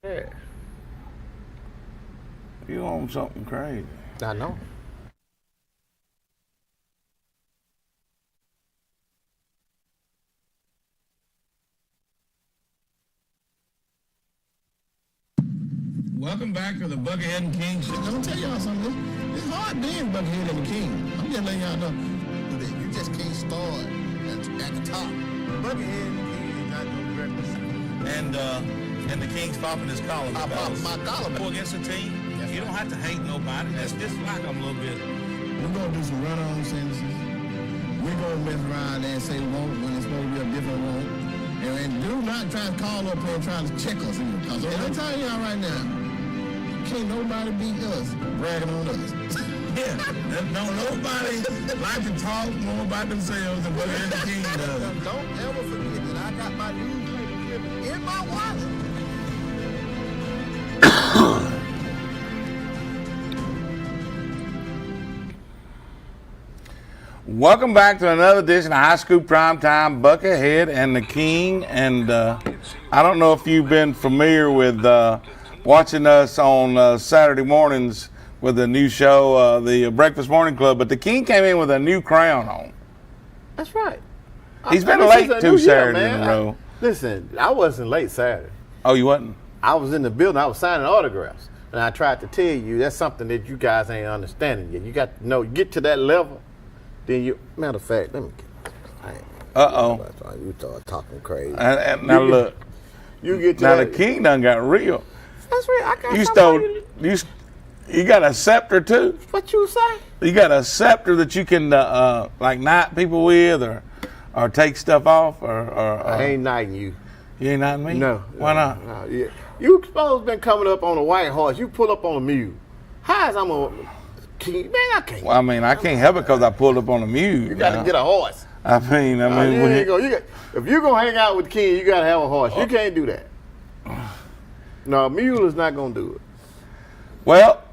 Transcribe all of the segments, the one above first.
Yeah. You on something crazy. I know. Welcome back to the Buckethead and King Show. I'm gonna tell y'all something. It's hard being Buckethead and the King. I'm just letting y'all know. You just can't start at the top. Buckethead and the King is not no breakfast. And the King stopping his collar. I popped my collar. Go against a team. You don't have to hate nobody. That's dislike them a little bit. We're gonna do some run-on sentences. We're gonna mess around and say won't when it's supposed to be a different won't. And do not try to call up here and try to check us in. Because I'm telling y'all right now, can't nobody beat us bragging on us. Yeah. Don't nobody like to talk more about themselves than what the King does. Don't ever forget that I got my newspaper in my wallet. Welcome back to another edition of High School Primetime. Buckethead and the King. And I don't know if you've been familiar with watching us on Saturday mornings with the new show, the Breakfast Morning Club, but the King came in with a new crown on. That's right. He's been late two Saturdays in a row. Listen, I wasn't late Saturday. Oh, you wasn't? I was in the building. I was signing autographs. And I tried to tell you that's something that you guys ain't understanding yet. You got to know, you get to that level, then you, matter of fact, let me get, Uh-oh. You start talking crazy. And now look, You get to now that. the King done got real. That's right. I got You somebody stole, you got a scepter too? What you say? You got a scepter that you can like knight people with or take stuff off or I ain't knighting you. you ain't knighting me? No. Why not? No, yeah. You supposed been coming up on a white horse. You pull up on a mule. How is I'm a king? Man, I can't. Well, I mean, I can't help it because I pulled up on a mule. You got to get a horse. I mean, You when- ain't go, if you're going to hang out with King, you got to have a horse. You can't do that. No, a mule is not going to do it. well,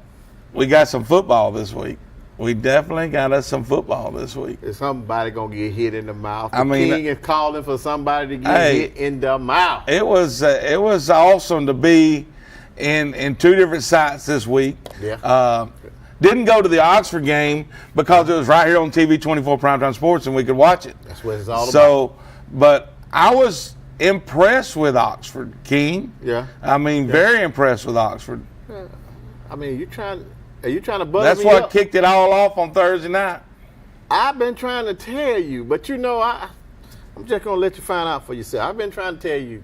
we got some football this week. We definitely got us some football this week. Is somebody going to get hit in the mouth? The I mean, King is calling for somebody to get Hey. hit in the mouth. It was awesome to be in two different sites this week. Yeah. Didn't go to the Oxford game because it was right here on TV 24 Primetime Sports and we could watch it. That's what it's all about. So, but I was impressed with Oxford, King. Yeah. I mean, very impressed with Oxford. I mean, are you trying to butter That's me what up? kicked it all off on Thursday night. I've been trying to tell you, but you know, I'm just going to let you find out for yourself. I've been trying to tell you,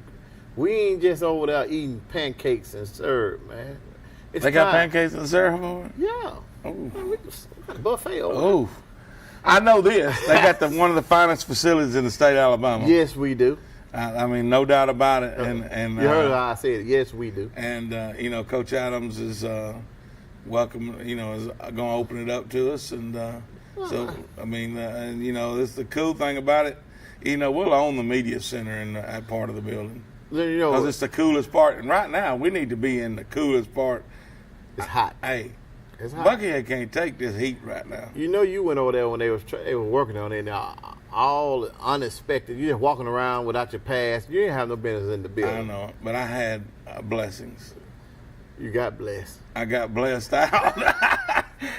we ain't just over there eating pancakes and syrup, man. It's They got time. pancakes and syrup over it? Yeah. Ooh. We got a buffet over there. Oh, I know this. They got one of the finest facilities in the state of Alabama. Yes, we do. I mean, no doubt about it. And You heard how I said it. Yes, we do. And you know, Coach Adams is welcome. You know, is going to open it up to us. And so, I mean, and you know, this the cool thing about it. You know, we'll own the media center in that part of the building Then, you because know, it's the coolest part. And right now, we need to be in the coolest part. it's hot. Hey, It's hot. Buckethead can't take this heat right now. You know, you went over there when they were working on it, and all unexpected. You just walking around without your pass. You didn't have no business in the I building. know, but I had blessings. You got blessed. I got blessed out.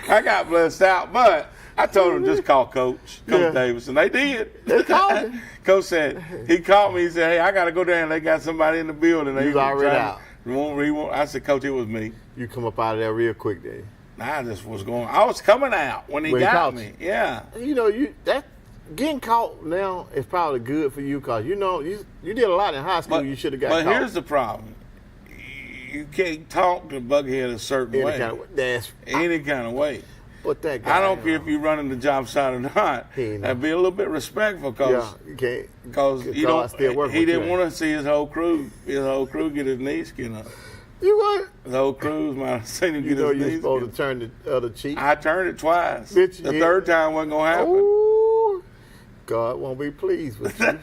I got blessed out, but I told him just call Coach Yeah. Davis, and they did. They called him. Coach said he called me. He said, "Hey, I got to go down. They got somebody in the building." They You was already out. I said, "Coach, it was me." You come up out of there real quick, then. I just was going. I was coming out when he When he got caught me. you. Yeah. You know, that getting caught now is probably good for you because you know you did a lot in high school. You should have got But caught. here's the problem. You can't talk to Buckethead a certain Any way. kind of, that's Any kind of way. but that guy. I don't care if you're running the job site or not. He ain't And be a little bit respectful because Yeah, you can't. Because you God don't. still working He with didn't you. want to see his whole crew get his knees skin up. You what? The whole crew's might have seen him You get know his you're knees supposed skin to turn the other cheek. I turned it twice. Did you? The Yeah. third time wasn't gonna happen. Ooh, God won't be pleased with you.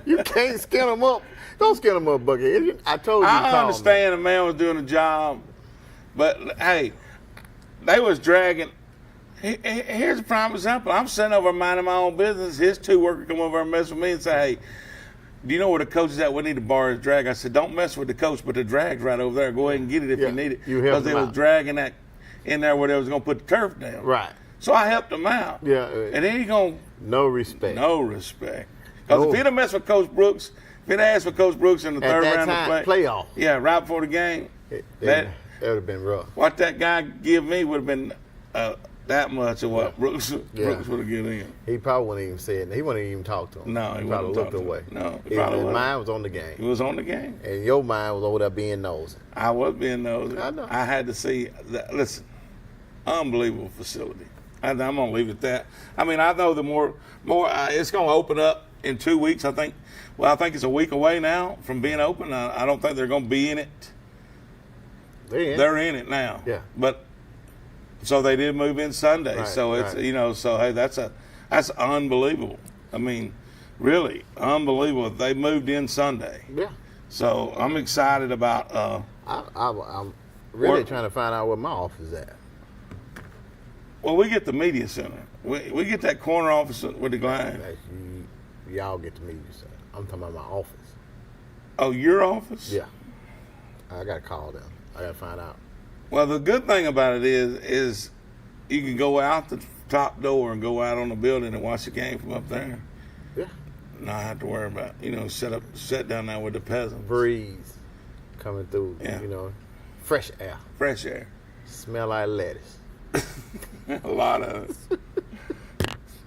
You can't skin them up. Don't skin them up, Bucket. I told you. to I call understand the man was doing a job, but hey, they was dragging. Here's a prime example. I'm sitting over minding my own business. His two workers come over and mess with me and say, "Hey, do you know where the coach is at? We need to borrow his drag. I said, don't mess with the coach, but the drag's right over there. Go ahead and get it if Yeah, you need it. you helped Because they him was out. dragging that in there where they was going to put the turf down. Right. So I helped him out. Yeah. And then he going No respect. no respect. Because No. if he'd have messed with Coach Brooks, if he'd asked for Coach Brooks in the At third that round time, of play, playoff. yeah, right before the game, That that would have been rough. what that guy give me would have been that much of what Brooks would have given him. He probably wouldn't even say it. He wouldn't even talk to him. No, he probably wouldn't looked talk to away. him. No, he his probably wouldn't. mind was on the He game, was on the game. and your mind was over there being nosy. I was being nosy. I know. I had to see. Listen, unbelievable facility. I'm going to leave it at that. I mean, I know the more it's going to open up in 2 weeks. I think it's a week away now from being open. I don't think they're going to be in it. They're in it now. Yeah. But so they did move in Sunday. Right, So it's right. So hey, that's unbelievable. I mean, really unbelievable. They moved in Sunday. Yeah. So I'm excited about. I'm really Where- trying to find out where my office is at. Well, we get the media center. We get that corner office with the glass. Like, y'all get to meet you, sir. I'm talking about my office. Oh, your office? Yeah. I got to call them. I got to find out. Well, the good thing about it is you can go out the top door and go out on the building and watch the game from up there. Yeah. Not have to worry about, sit down there with the peasants. Breeze coming through, Yeah. fresh air. Fresh air. Smell like lettuce. A lot of it.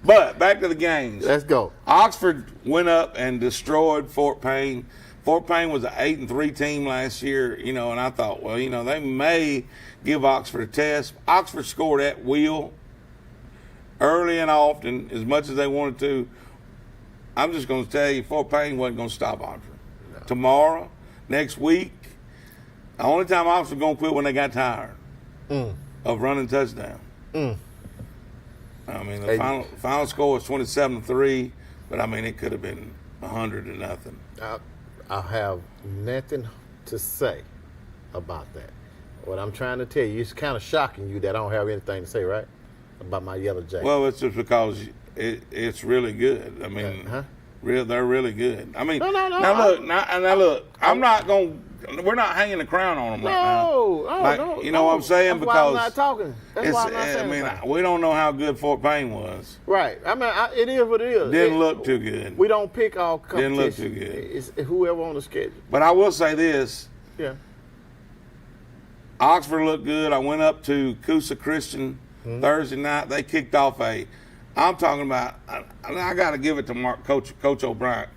But back to the games. Let's go. Oxford went up and destroyed Fort Payne. Fort Payne was an 8-3 team last year, and I thought, well, they may give Oxford a test. Oxford scored at will, early and often, as much as they wanted to. I'm just going to tell you, Fort Payne wasn't going to stop Oxford. No. Tomorrow, next week, the only time Oxford going to quit when they got tired of running touchdown. I mean, the final score was 27-3, but I mean, it could have been 100-0. I have nothing to say about that. What I'm trying to tell you, it's kind of shocking you that I don't have anything to say, right? About my yellow jacket. Well, it's just because it's really good. I mean, they're really good. I mean, No. Now look, I'm not going. We're not hanging the crown on them right now. No. You know what I'm saying? That's why I'm not talking. That's why I'm not saying anything. we don't know how good Fort Payne was. Right. I mean, it is what it is. Didn't look too good. We don't pick our competition. Didn't look too good. It's whoever on the schedule. But I will say this. Yeah. Oxford looked good. I went up to Coosa Christian Thursday night. They kicked off I'm talking about, I got to give it to Coach O'Brien.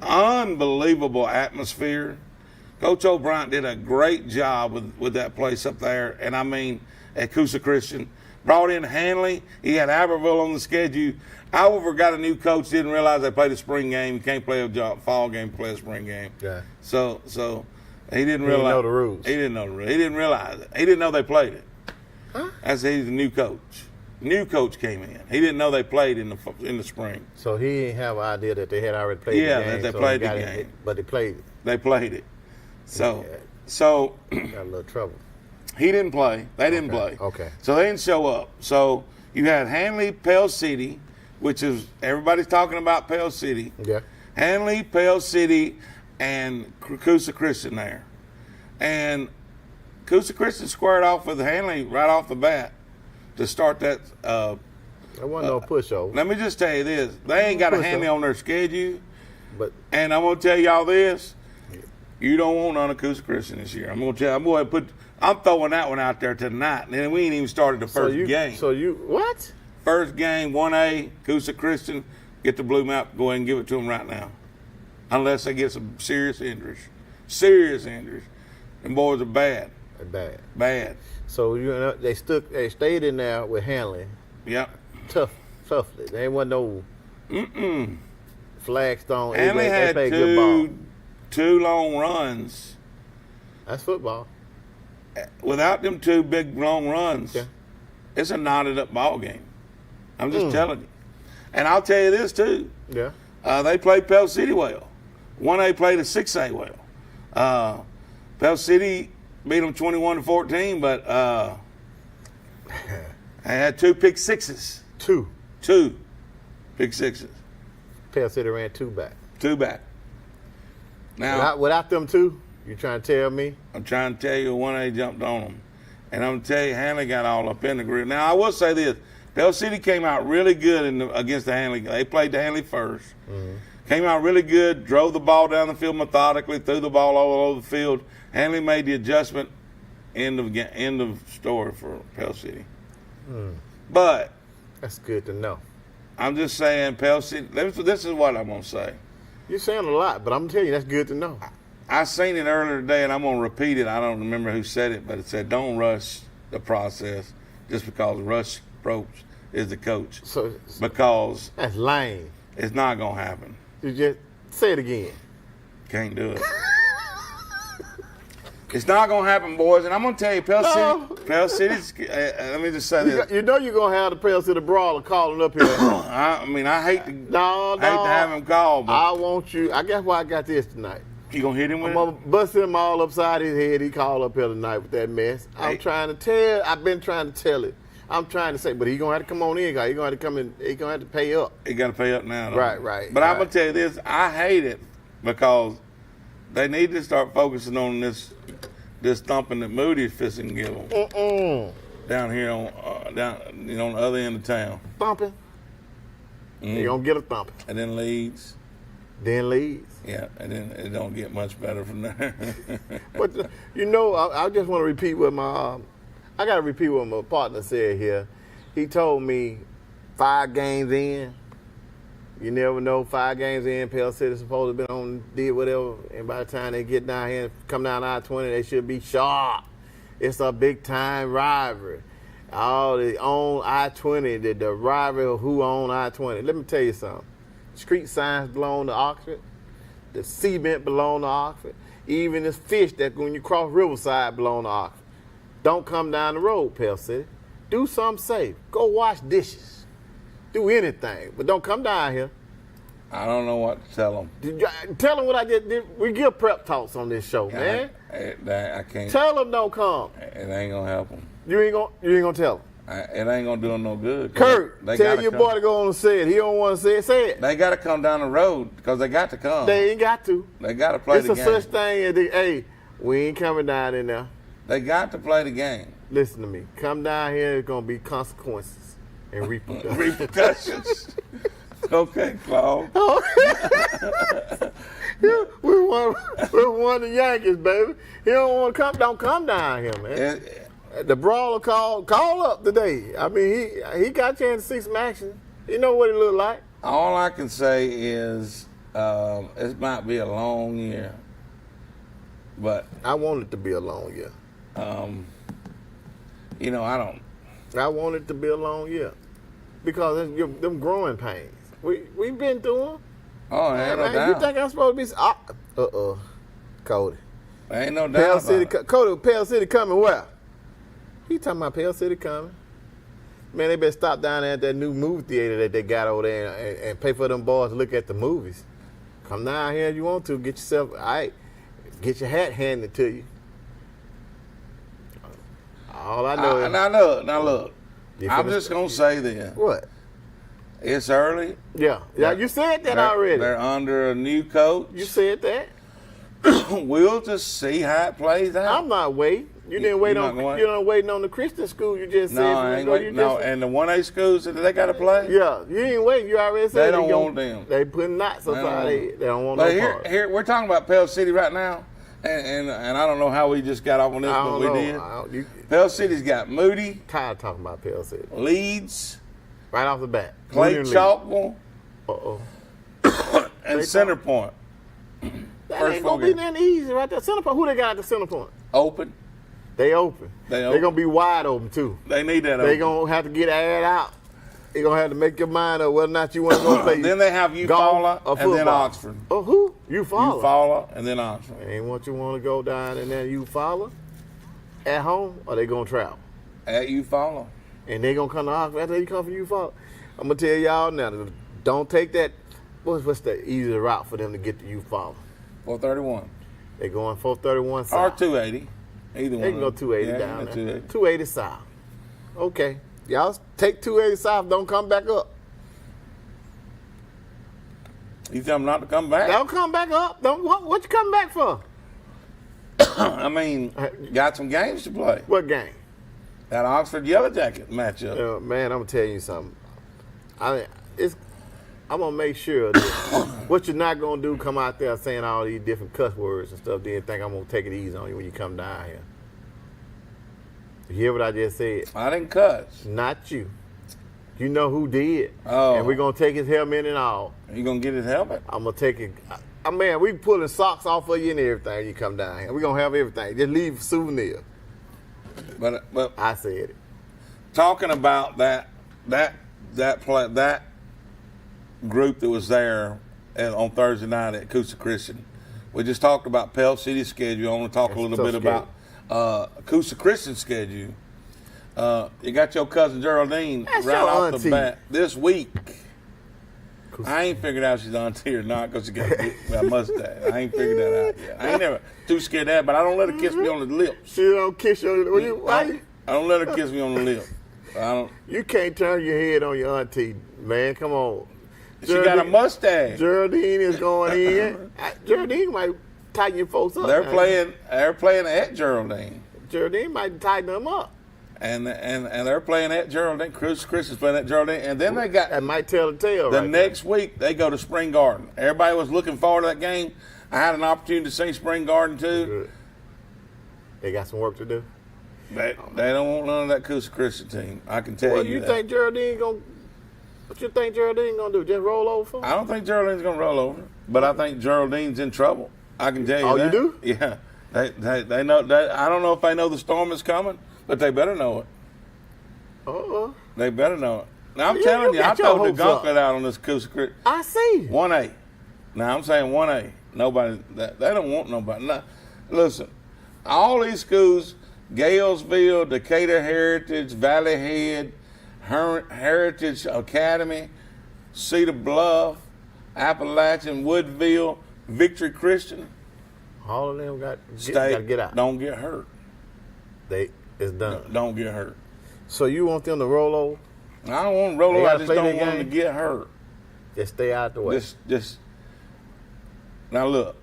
Unbelievable atmosphere. Coach O'Brien did a great job with that place up there. And I mean, at Coosa Christian. Brought in Hanley. He had Aberville on the schedule. Alver got a new coach, didn't realize they played a spring game. You can't play a fall game, play a spring game. Yeah. So he didn't realize. He didn't know the rules. He didn't know the rules. He didn't realize it. He didn't know they played it. Huh? He's the new coach. New coach came in. He didn't know they played in the spring. So he didn't have an idea that they had already played the game. Yeah, that they so played he the got game. it, but they played it. They played it. So Got a little trouble. he didn't play. They didn't play. Okay. So they didn't show up. So you had Hanley, Pell City, which is everybody's talking about Pell City. Yeah. Hanley, Pell City, and Coosa Christian there. And Coosa Christian squared off with Hanley right off the bat to start that. There wasn't no pushover. Let me just tell you this. They ain't got a Hanley on their schedule. But And I'm going to tell y'all this. You don't want none of Coosa Christian this year. I'm going to tell you. I'm throwing that one out there tonight. And we ain't even started the first game. So you, what? First game, 1A, Coosa Christian. Get the blue map. Go ahead and give it to them right now. Unless they get some serious injuries. Serious injuries. And boys are bad. Bad. Bad. So they stayed in there with Hanley. Yep. Toughly. They wasn't no Flagstone. Hanley They had played good ball. two long runs. That's football. Without them two big long runs, Yeah. it's a knotted up ball game. I'm just telling you. And I'll tell you this too. Yeah. They played Pell City well. 1A played a 6A well. Pell City beat them 21-14, but they had two pick sixes. Two. Two pick sixes. Pell City ran two back. Two back. Now, without them two, you trying to tell me? I'm trying to tell you, 1A jumped on them. And I'm going to tell you, Hanley got all up in the grill. Now, I will say this. Pell City came out really good against the Hanley. They played the Hanley first. Mm-hmm. Came out really good, drove the ball down the field methodically, threw the ball all over the field. Hanley made the adjustment. End of story for Pell City. But that's good to know. I'm just saying, Pell City, this is what I'm going to say. You're saying a lot, but I'm telling you, that's good to know. I seen it earlier today, and I'm going to repeat it. I don't remember who said it, but it said, don't rush the process just because Russ Probst is the coach. Because that's lame. It's not going to happen. You just say it again. Can't do it. It's not going to happen, boys. And I'm going to tell you, Pell City's, let me just say this. You know you're going to have the Pell City Brawler calling up here. I hate to have him call. But I want you. I guess why I got this tonight. You going to hit him with it? I'm going to bust him all upside his head. He called up here tonight with that mess. I've been trying to tell it. I'm trying to say, but he's going to have to come on in, guys. He's going to have to come in. He's going to have to pay up. He got to pay up now. Right. But I'm going to tell you this. I hate it because they need to start focusing on this thumping that Moody's fixing to give them. Down here on the other end of town. Thumping. You're going to get a thumping. And then Leeds. Yeah, and then it don't get much better from there. But, I just want to repeat what I got to repeat what my partner said here. He told me 5 games in, you never know, 5 games in, Pell City's supposed to have been did whatever, and by the time they get down here and come down I-20, they should be sharp. It's a big-time rivalry. All the on I-20, the rivalry of who on I-20. Let me tell you something. Street signs belong to Oxford. The cement belong to Oxford. Even this fish that when you cross Riverside belong to Oxford. Don't come down the road, Pell City. Do something safe. Go wash dishes. Do anything, but don't come down here. I don't know what to tell them. Tell them what I just did. We give prep talks on this show, man. I can't. Tell them don't come. It ain't gonna help them. You ain't gonna tell them. It ain't gonna do them no good. Kurt, tell your boy to go on and say it. He don't want to say it. Say it. They got to come down the road because they got to come. They ain't got to. They got to play the game. It's a such thing as hey, we ain't coming down in there. They got to play the game. Listen to me. Come down here. There's gonna be consequences and repercussions. Okay, Claude. we won the Yankees, baby. He don't want to come. Don't come down here, man. The brawler call up today. I mean, he got a chance to see some action. You know what he look like. All I can say is it might be a long year, but I want it to be a long year. I don't. I want it to be a long year because them growing pains. We've been through them. Oh, ain't no doubt. You think I'm supposed to be? Cody. Ain't no doubt. Pell City coming where? He talking about Pell City coming. Man, they better stop down there at that new movie theater that they got over there and pay for them boys to look at the movies. Come down here if you want to. Get yourself, get your hat handed to you. All I know is... Now look. I'm just going to say this. What? It's early. Yeah, you said that already. They're under a new coach. You said that. We'll just see how it plays out. I'm not waiting. You didn't wait on. You're not waiting on the Christian school. You just said. No, I ain't waiting. No, and the 1A schools that they got to play. Yeah, you ain't waiting. You already said they don't want them. They putting knots outside. They don't want no part. Here we're talking about Pell City right now, and I don't know how we just got off on this, but we did. Pell City's got Moody. Tired of talking about Pell City. Leeds. Right off the bat. Clay Chalkville. And Center Point. That ain't gonna be nothing easy right there. Center Point. Who they got at the Center Point? Open. They open. They're gonna be wide open too. They need that. They gonna have to get aired out. You're gonna have to make your mind up whether or not you want to go play. Then they have Eufaula and then Oxford. Oh, who? Eufaula. Eufaula and then Oxford. Ain't what you want to go down in there, Eufaula? At home, or they gonna travel? At Eufaula. And they gonna come to Oxford after they come from Eufaula. I'm gonna tell y'all now. Don't take that. What's the easiest route for them to get to Eufaula? 431. They going 431 south. Or 280. Either one. They can go 280 down there. 280. 280 south. Okay. Y'all take 280 south. Don't come back up. You tell them not to come back. Don't come back up. What you coming back for? I mean, got some games to play. What game? That Oxford Yellow Jacket matchup. Man, I'm gonna tell you something. I'm gonna make sure that what you're not gonna do, come out there saying all these different cuss words and stuff. Then think I'm gonna take it easy on you when you come down here. You hear what I just said? I didn't cuss. Not you. You know who did. Oh. And we're gonna take his helmet and all. You gonna get his helmet? I'm gonna take it. Man, we pulling socks off of you and everything. You come down here. We're gonna have everything. Just leave souvenir. But I said it. talking about that group that was there on Thursday night at Coosa Christian. We just talked about Pell City's schedule. I want to talk a little bit about Coosa Christian's schedule. You got your cousin Geraldine That's right your off auntie. the bat this week. I ain't figured out she's auntie or not because she got a mustache. I ain't figured that out yet. I ain't never too scared of that, but I don't let her kiss me on the lips. She don't kiss you. Why? I don't let her kiss me on the lip. I don't. You can't turn your head on your auntie, man. Come on. She got a mustache. Geraldine is going in. Geraldine might tighten your folks up. They're playing at Geraldine. Geraldine might tighten them up. And they're playing at Geraldine. Chris is playing at Geraldine. And then they got That might tell the tale. the right next week they go to Spring Garden. Everybody was looking forward to that game. I had an opportunity to see Spring Garden too. there. They got some work to do. They don't want none of that Coosa Christian team. I can tell What you you that. think Geraldine gonna? What you think Geraldine gonna do? Just roll over? For I don't think Geraldine's going to roll over, but I think Geraldine's in trouble. I can tell you Oh, that. you do? Yeah. They know that. I don't know if they know the storm is coming, but they better know it. They better know it. Now, I'm You telling you, I got your throw the hopes up. gauntlet out on this Coosa Christian. I see. 1A. Now, I'm saying 1A. Nobody, they don't want nobody. Now, listen, all these schools, Galesville, Decatur Heritage, Valley Head, Heritage Academy, Cedar Bluff, Appalachian, Woodville, Victory Christian, All of them got stay, to get out. don't get hurt. It's done. Don't get hurt. So you want them to roll over? I don't want to roll They over. I gotta just play don't their want them to game? get hurt. Just stay out the way. Just now look.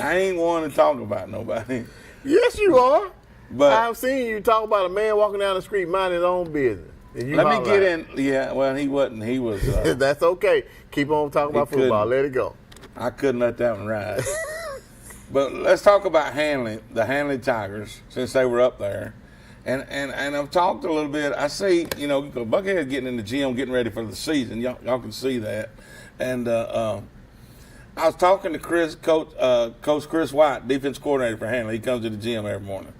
I ain't one to talk about nobody, Yes, you are. but I've seen you talk about a man walking down the street minding his own business. And you let me holler get at in. Yeah, well, he wasn't. He was. him. That's okay. Keep on talking about football. couldn't. Let it go. I couldn't let that one ride. But let's talk about Hanley, the Hanley Tigers, since they were up there. And I've talked a little bit. I see, Buckhead getting in the gym, getting ready for the season. Y'all can see that. And I was talking to Coach Chris White, defense coordinator for Hanley. He comes to the gym every morning.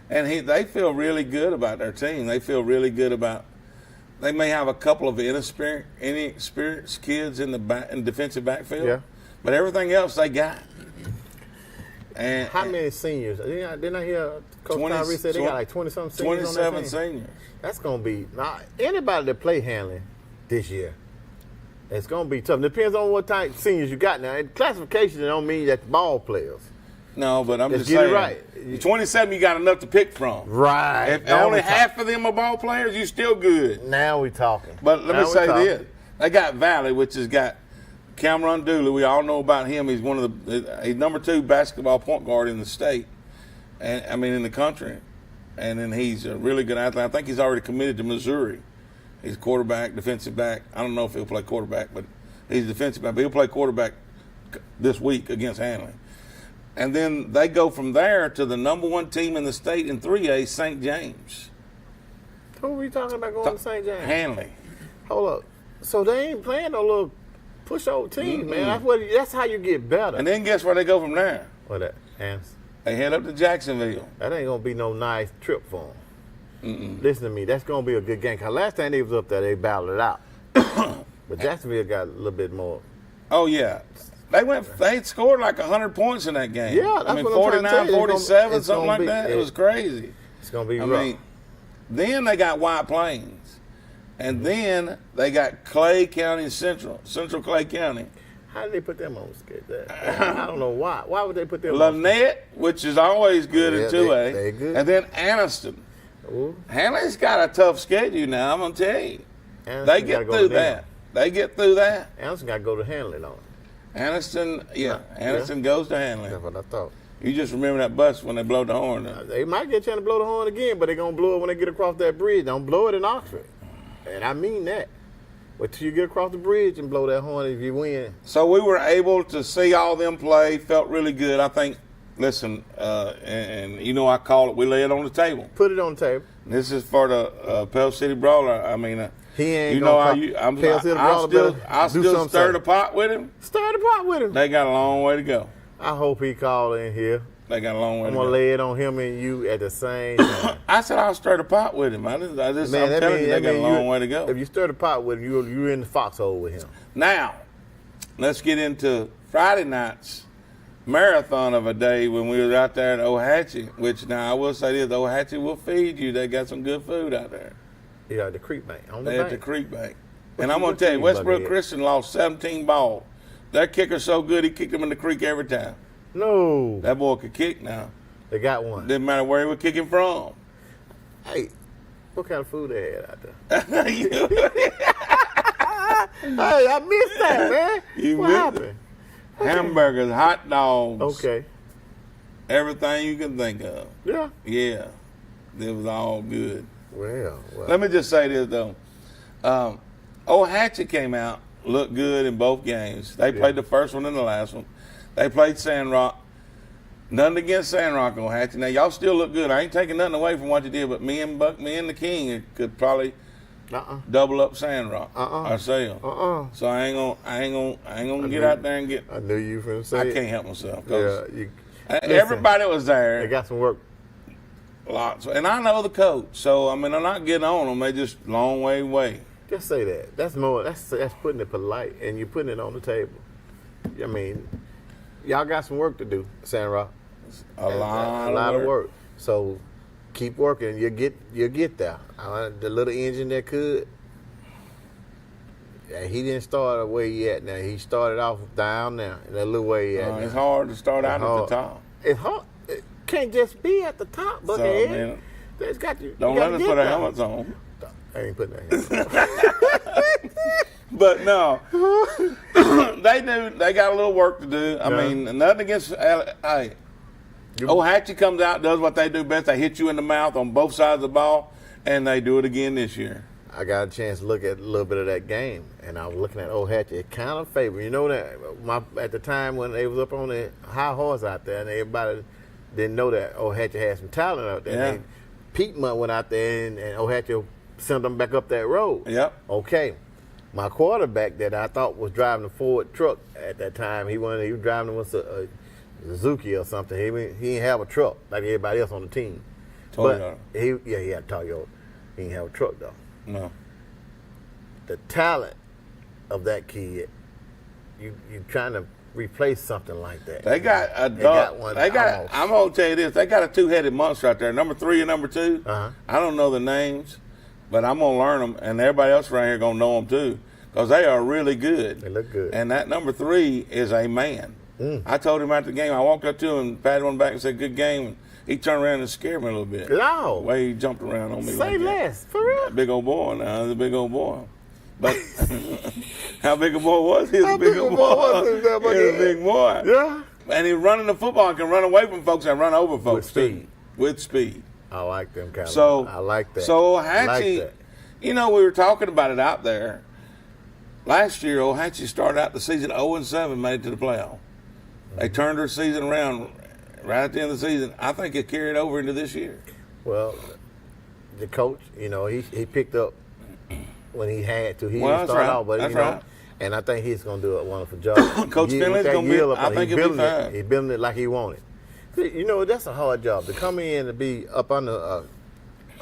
And they feel really good about their team. They feel really good about. They may have a couple of inexperienced kids in the defensive backfield. Yeah. But everything else they got. And How many seniors? Didn't I hear Coach 20 Tyree say they got like 20-something seniors on that 27 team? seniors. That's going to be – now, anybody that play handling this year, it's going to be tough. Depends on what type of seniors you got now. Classification don't mean that ball players. No, but I'm Let's just get it saying. right. 27, you got enough to pick from. Right. If Now only we half of them are ball players, you still good. Now we talking. But let Now me we say talking. this. They got Valley, which has got Cameron Dooley. We all know about him. He's he's number 2 basketball point guard in the state, and I mean in the country. And then he's a really good athlete. I think he's already committed to Missouri. He's quarterback, defensive back. I don't know if he'll play quarterback, but he's defensive back. But he'll play quarterback this week against Hanley. And then they go from there to the number 1 team in the state in 3A, St. James. Who are we talking about going to St. James? Hanley. Hold up. So they ain't playing no little pushover team, man. That's how you get better. And then guess where they go from there? What that? Ants? They head up to Jacksonville. That ain't gonna be no nice trip for them. Listen to me. That's gonna be a good game. Cause last time they was up there, they battled it out. But Jacksonville got a little bit more. Oh, yeah. They scored like 100 points in that game. Yeah, that's I mean, what I'm trying to tell 49, you. 47, It's something gonna like be- that. It was crazy. It's gonna be I rough. mean, then they got White Plains. And then they got Clay County Central Clay County. How did they put them on schedule? I don't know why. Why would they put them on Lynette, which is always good Yeah, in 2A. they good. And then Anniston. schedule? Hanley's got a tough schedule now, I'm going to tell you. And They you get gotta go through to them. that. they get through that. Anderson got to go to handling on it. Anderson goes to handling. That's what I thought. You just remember that bus when they blow the horn. They might get a chance to blow the horn again, but they're going to blow it when they get across that bridge. Don't blow it in Oxford. And I mean that. Wait till you get across the bridge and blow that horn if you win. So we were able to see all them play. Felt really good. I think, listen, and you know I call it, we lay it on the table. Put it on the table. This is for the Pell City Brawler. I mean, He ain't you know gonna how Pell City Brawler I'll do still something stir the safe. pot with him. Stir the pot with him. They got a long way to go. I hope he called in here. They got a long way I'm to going to go. lay it on him and you at the same time. I said I'll stir the pot with him. I'm telling you, they got a long way to go. If you stir the pot with him, you're in the foxhole with him. Now, let's get into Friday night's marathon of a day when we were out there in Ohatchee, which now I will say this, Ohatchee will feed you. They got some good food out there. Yeah, at the creek bank. On the They bank. at the creek bank. What And you- I'm going what to tell you you, Westbrook buckethead? Christian lost 17 balls. Their kicker's so good, he kicked them in the creek every time. No. That boy could kick now. They got one. Didn't matter where he was kicking from. Hey, what kind of food they had out there? You- Hey, I missed that, man. You what missed happened? Hamburgers, hot dogs. Okay. Everything you can think of. Yeah. Yeah. It was all good. Well. Let me just say this, though. Ohatchee came out, looked good in both games. They played the first one and the last one. They played Sandrock. Nothing against Sandrock and Ohatchee. Now, y'all still look good. I ain't taking nothing away from what you did, but me and the King could probably double up Sandrock ourselves. So I ain't gonna get out there and get. I knew you from say I it. can't help myself. Yeah. 'Cause You, everybody was there. they got some work. Lots, and I know the coach, so I mean I'm not getting on them. They just long way away. Just say that. That's more. That's putting it polite, and you're putting it on the table. I mean, y'all got some work to do, Sandrock. A lot of work. So keep working. You'll get there. The little engine that could. Yeah, he didn't start where he at now. He started off down there, in that little way he at now. It's hard to start out at the top. It's hard. It can't just be at the top, but man, it's got you. don't you let gotta us get put our there. helmets on. I ain't putting that helmet on. But no, they got a little work to do. I mean, nothing against. Hey, Ohatchee comes out, does what they do best. They hit you in the mouth on both sides of the ball, and they do it again this year. I got a chance to look at a little bit of that game, and I was looking at Ohatchee. It kind of favored. You know that at the time when they was up on the high horse out there, and everybody didn't know that Ohatchee had some talent out there. Yeah. And Pete Munt went out there, and Ohatchee sent them back up that road. Yep. Okay. My quarterback that I thought was driving a Ford truck at that time, he was driving a Suzuki or something. He didn't have a truck like everybody else on the team. Toyota. But he had a Toyota. He didn't have a truck though. No. The talent of that kid, you trying to replace something like that. They got a dog. I'm gonna tell you this. They got a two-headed monster out there. Number 3 and number 2. Uh-huh. I don't know the names, but I'm gonna learn them, and everybody else around here gonna know them too, because they are really good. They look good. And that number 3 is a man. I told him after the game. I walked up to him and patted him on the back and said, "Good game." And he turned around and scared me a little bit. No. The way he jumped around on me. Say like that. less. For real. Big old boy now. He's a big old boy. But how big a boy was he? He was a big old boy. He was a big boy. Yeah. And he's running the football and can run away from folks and run over folks speed. too. With speed. I like them kind So I like that. So I like Ohatchee, that. you know, we were talking about it out there. Last year, Ohatchee started out the season 0-7, made it to the playoff. They turned their season around right at the end of the season. I think it carried over into this year. Well, the coach, he picked up when he had to. He Well, didn't that's start right. out, but That's right. and I think he's going to do a wonderful job. Coach Finley's That gonna be- yield up I on it. think He he'll be building it. fine. He's building it like he wanted. See, that's a hard job to come in and be up under a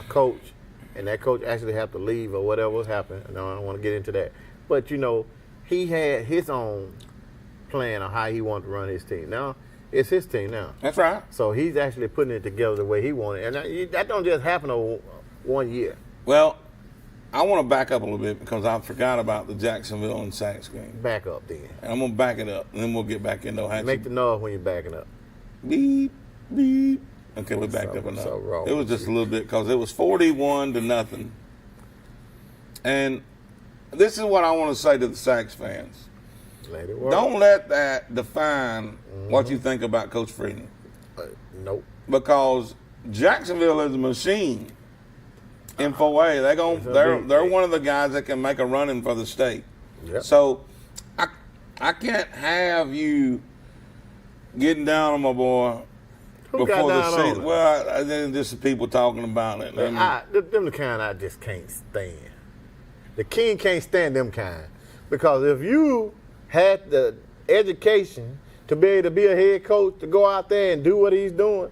coach, and that coach actually have to leave or whatever was happening. No, I don't want to get into that. But he had his own plan on how he wanted to run his team. Now it's his team now. That's right. So he's actually putting it together the way he wanted. And that don't just happen over 1 year. Well, I want to back up a little bit because I forgot about the Jacksonville and Saints game. Back up then. And I'm going to back it up, and then we'll get back into Ohatchee. Make the noise when you're backing up. Beep, beep. Okay, we backed up enough. so wrong It was just a little bit because it was 41-0. And this is what I want to say to the Sacs fans. Let it work. Don't let that define what you think about Coach Freeman. Nope. Because Jacksonville is a machine in 4A. They're one of the guys that can make a running for the state. Yep. So I can't have you getting down on my boy Who got before the down on season. him? Well, then just the people talking about it. Them the kind I just can't stand. The king can't stand them kind. Because if you had the education to be able to be a head coach, to go out there and do what he's doing,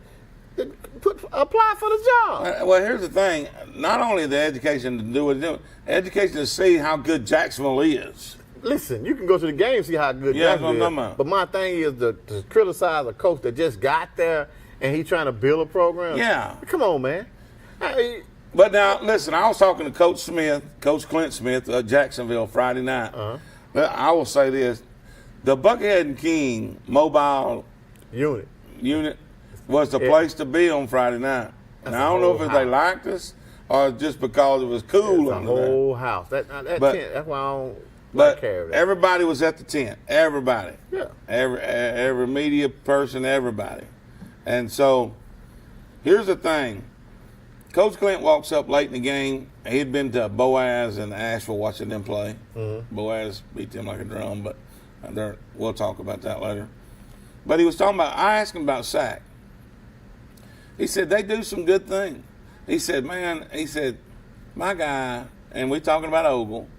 apply for the job. Well, here's the thing. Not only the education to do what he's doing, education to see how good Jacksonville is. Listen, you can go to the game and see how good Yeah, that's what I'm Jacksonville talking is. about. But my thing is to criticize a coach that just got there and he's trying to build a program. Yeah. Come on, man. Hey, But now, listen, I was talking to Coach Smith, Coach Clint Smith of Jacksonville Friday night. I will say this. The Buckethead and King mobile unit was the place to be on Friday night. And I don't know if they liked us or just because it was cool. the whole house. That tent, that's why I don't But care of that. everybody was at the tent. Everybody. Yeah. Every media person, everybody. And so, here's the thing. Coach Clint walks up late in the game. He'd been to Boaz and Asheville watching them play. Boaz beat them like a drum, but we'll talk about that later. But he was talking about, I asked him about Sac. He said, they do some good things. He said, my guy, and we talking about Ogle,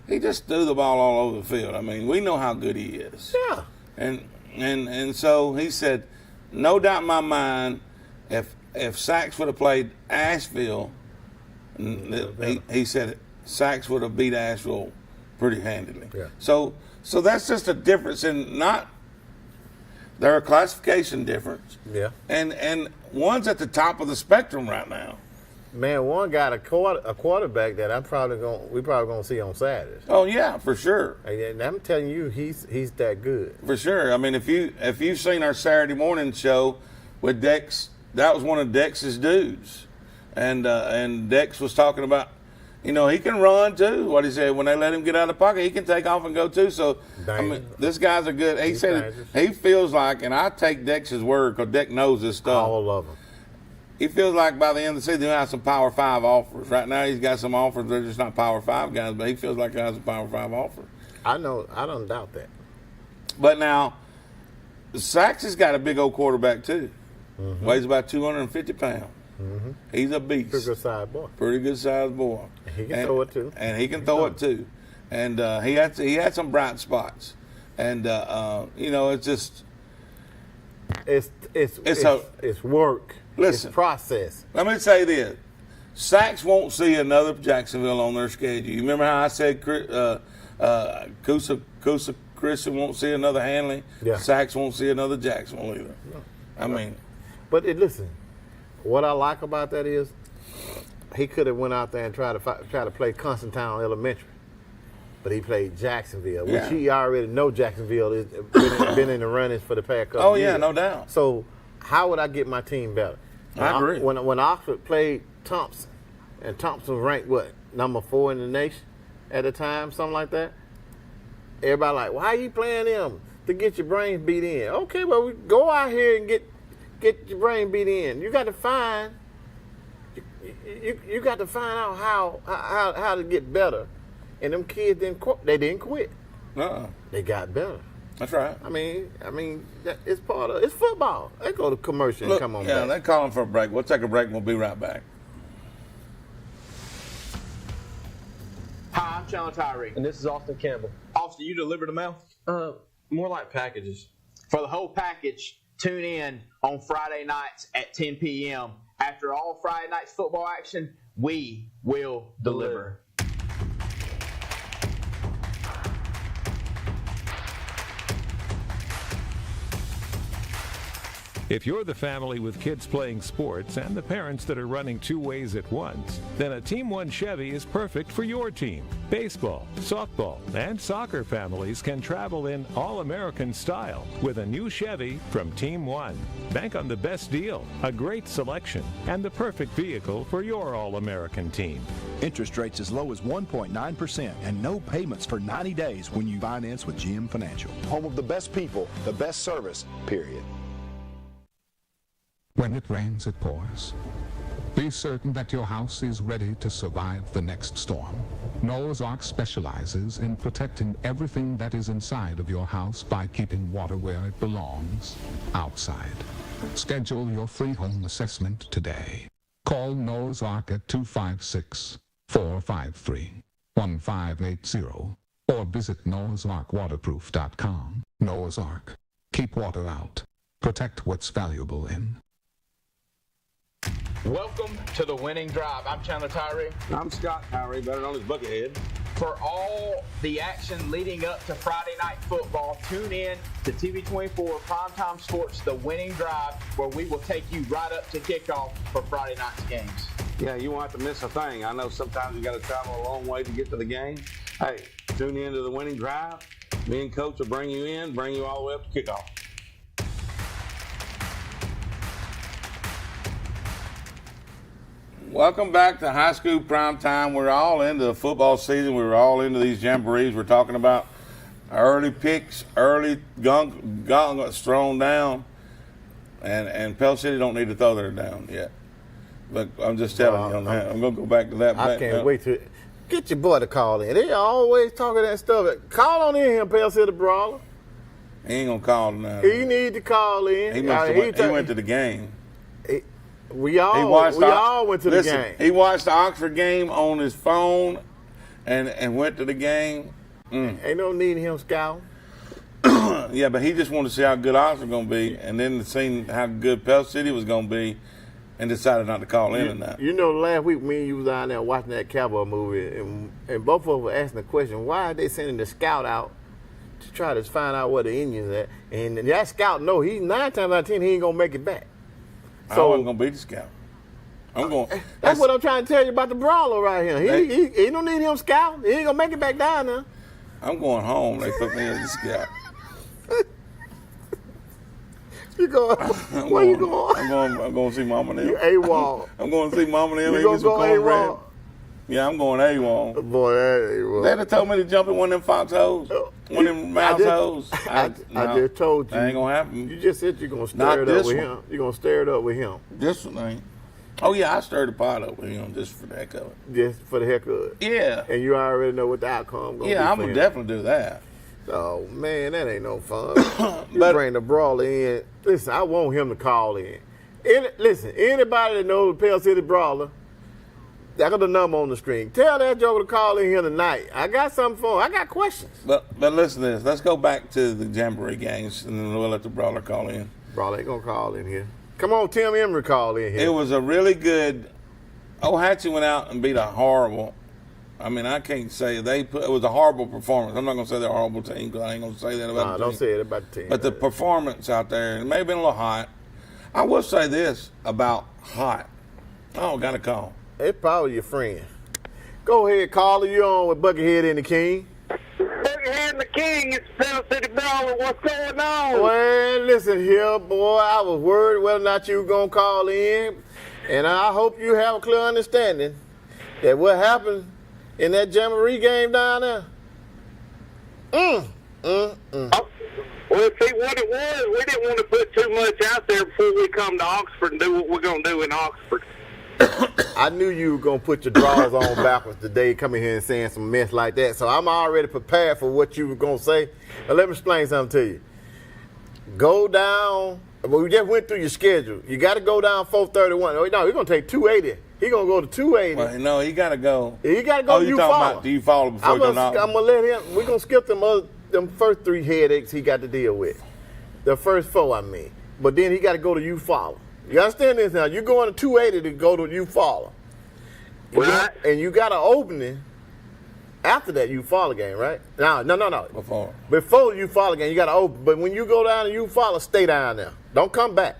he just threw the ball all over the field. I mean, we know how good he is. Yeah. And so he said, no doubt in my mind, if Sacs would have played Asheville, he said Sacs would have beat Asheville pretty handily. Yeah. So that's just a difference in not. They're a classification difference. Yeah. And one's at the top of the spectrum right now. Man, one got a quarterback that we probably gonna see on Saturdays. Oh yeah, for sure. And I'm telling you, he's that good. For sure. I mean, if you've seen our Saturday morning show with Dex, that was one of Dex's dudes, and Dex was talking about, he can run too. What he said, when they let him get out of the pocket, he can take off and go too. So I mean, this guy's a good. He said he feels like, and I take Dex's word because Dex knows this stuff. All of them. He feels like by the end of the season he'll have some Power 5 offers. Right now he's got some offers. They're just not Power 5 guys, but he feels like he has a Power 5 offer. I know. I don't doubt that. But now, Sax has got a big old quarterback too. Weighs about 250 pounds. He's a beast. Pretty good side boy. Pretty good sized boy. He can throw it too. And he can throw it too. And he had some bright spots. And it's just it's work. Listen. It's process. Let me say this. Sax won't see another Jacksonville on their schedule. You remember how I said Coosa Christian won't see another Hanley? Yeah. Sax won't see another Jacksonville either. No. I mean. But listen, what I like about that is he could have went out there and tried to play Constantine Elementary. But he played Jacksonville, which he already know Jacksonville is been in the runnings for the past couple years. Oh, yeah, no doubt. So how would I get my team better? I agree. When Oxford played Thompson, and Thompson was ranked, number 4 in the nation at the time, something like that? Everybody like, why are you playing them? To get your brains beat in. Okay, well, we go out here and get your brain beat in. You got to find you got to find out how to get better. And them kids didn't quit. They got better. That's right. I mean, it's it's football. They go to commercial and come on back. Yeah, they're calling for a break. We'll take a break and we'll be right back. Hi, I'm Chandler Tyree. And this is Austin Campbell. Austin, you deliver the mail? More like packages. For the whole package, tune in on Friday nights at 10 p.m. After all Friday night's football action, we will deliver. If you're the family with kids playing sports and the parents that are running 2 ways at once, then a Team One Chevy is perfect for your team. Baseball, softball, and soccer families can travel in all-American style with a new Chevy from Team One. Bank on the best deal, a great selection, and the perfect vehicle for your all-American team. Interest rates as low as 1.9% and no payments for 90 days when you finance with GM Financial. Home of the best people, the best service, period. When it rains, it pours. Be certain that your house is ready to survive the next storm. Noah's Ark specializes in protecting everything that is inside of your house by keeping water where it belongs, outside. Schedule your free home assessment today. Call Noah's Ark at 256-453-1580 or visit noahsarkwaterproof.com. Noah's Ark. Keep water out. Protect what's valuable in. Welcome to the Winning Drive. I'm Chandler Tyree. I'm Scott Tyree, better known as Buckethead. For all the action leading up to Friday Night Football, tune in to TV24 Primetime Sports, The Winning Drive, where we will take you right up to kickoff for Friday night's games. Yeah, you won't have to miss a thing. I know sometimes you got to travel a long way to get to the game. Hey, tune in to The Winning Drive. Me and Coach will bring you all the way up to kickoff. Welcome back to High School Prime Time. We're all into the football season. We're all into these jamborees. We're talking about early picks, early gauntlets thrown down, and Pell City don't need to throw their down yet. But I'm just telling you on that. I'm going to go back to that. I can't wait to get your boy to call in. They always talking that stuff. Call on in here, Pell City Brawler. He ain't going to call tonight. He need to call in. He went to the game. We all went to the game. He watched the Oxford game on his phone and went to the game. Ain't no need him scouting. Yeah, but he just wanted to see how good Oxford was going to be, and then seen how good Pell City was going to be, and decided not to call in tonight. You know, last week me and you was down there watching that cowboy movie, and both of us were asking the question, why are they sending the scout out to try to find out where the Indians at? And that scout, no, he 9 times out of 10 he ain't gonna make it back. So I wasn't gonna beat the scout. I'm going. That's what I'm trying to tell you about the brawler right here. He don't need him scout. He ain't gonna make it back down there. I'm going home. They put me as the scout. You going? Where you going? I'm going to see Mama and them. You AWOL. I'm going to see Mama and them. You gonna go AWOL? Yeah, I'm going AWOL. Boy, that AWOL. They'd have told me to jump in one of them fox holes, one of them mouse holes. I just told you. That ain't going to happen. You just said you're going to stir it up with him. You're going to stir it up with him. This one ain't. Oh, yeah, I stirred the pot up with him just for the heck of it. Just for the heck of it? Yeah. And you already know what the outcome going to be. Yeah, I'm going to definitely do that. Oh, man, that ain't no fun. You bring the brawler in. Listen, I want him to call in. Listen, anybody that knows the Pell City Brawler, I got the number on the screen. Tell that joker to call in here tonight. I got something for him. I got questions. But listen to this. Let's go back to the Jamboree games, and then we'll let the Brawler call in. Brawler ain't going to call in here. Come on, Tim Emery call in here. It was a really good – Ohatchee went out and beat a horrible – I mean, I can't say it was a horrible performance. I'm not going to say they're a horrible team because I ain't going to say that about the team. Don't say it about the team. But the performance out there, it may have been a little hot. I will say this about hot. Oh, got a call. It's probably your friend. Go ahead, caller. You on with Buckethead and the King. Buckethead and the King, it's Pell City Brawler. What's going on? Well, listen here, boy. I was worried whether or not you were going to call in. And I hope you have a clear understanding that what happened in that Jamboree game down there. Oh, well, see, what it was, we didn't want to put too much out there before we come to Oxford and do what we're going to do in Oxford. I knew you were going to put your drawers on backwards today, coming here and saying some mess like that. So I'm already prepared for what you were going to say. But let me explain something to you. Go down. Well, we just went through your schedule. You got to go down 431. No, you're going to take 280. He's going to go to 280. Well, no, he got to go. He got to go to U-Follow. Do you follow before you go down? I'm going to let him. We're going to skip them first 3 headaches he got to deal with. The first 4, I mean. But then he got to go to U-Follow. You understand this now? You're going to 280 to go to U-Follow. Right. And you got an opening after that U-Follow game, right? No. Before the U-Follow game, you got to open. But when you go down to U-Follow, stay down there. Don't come back.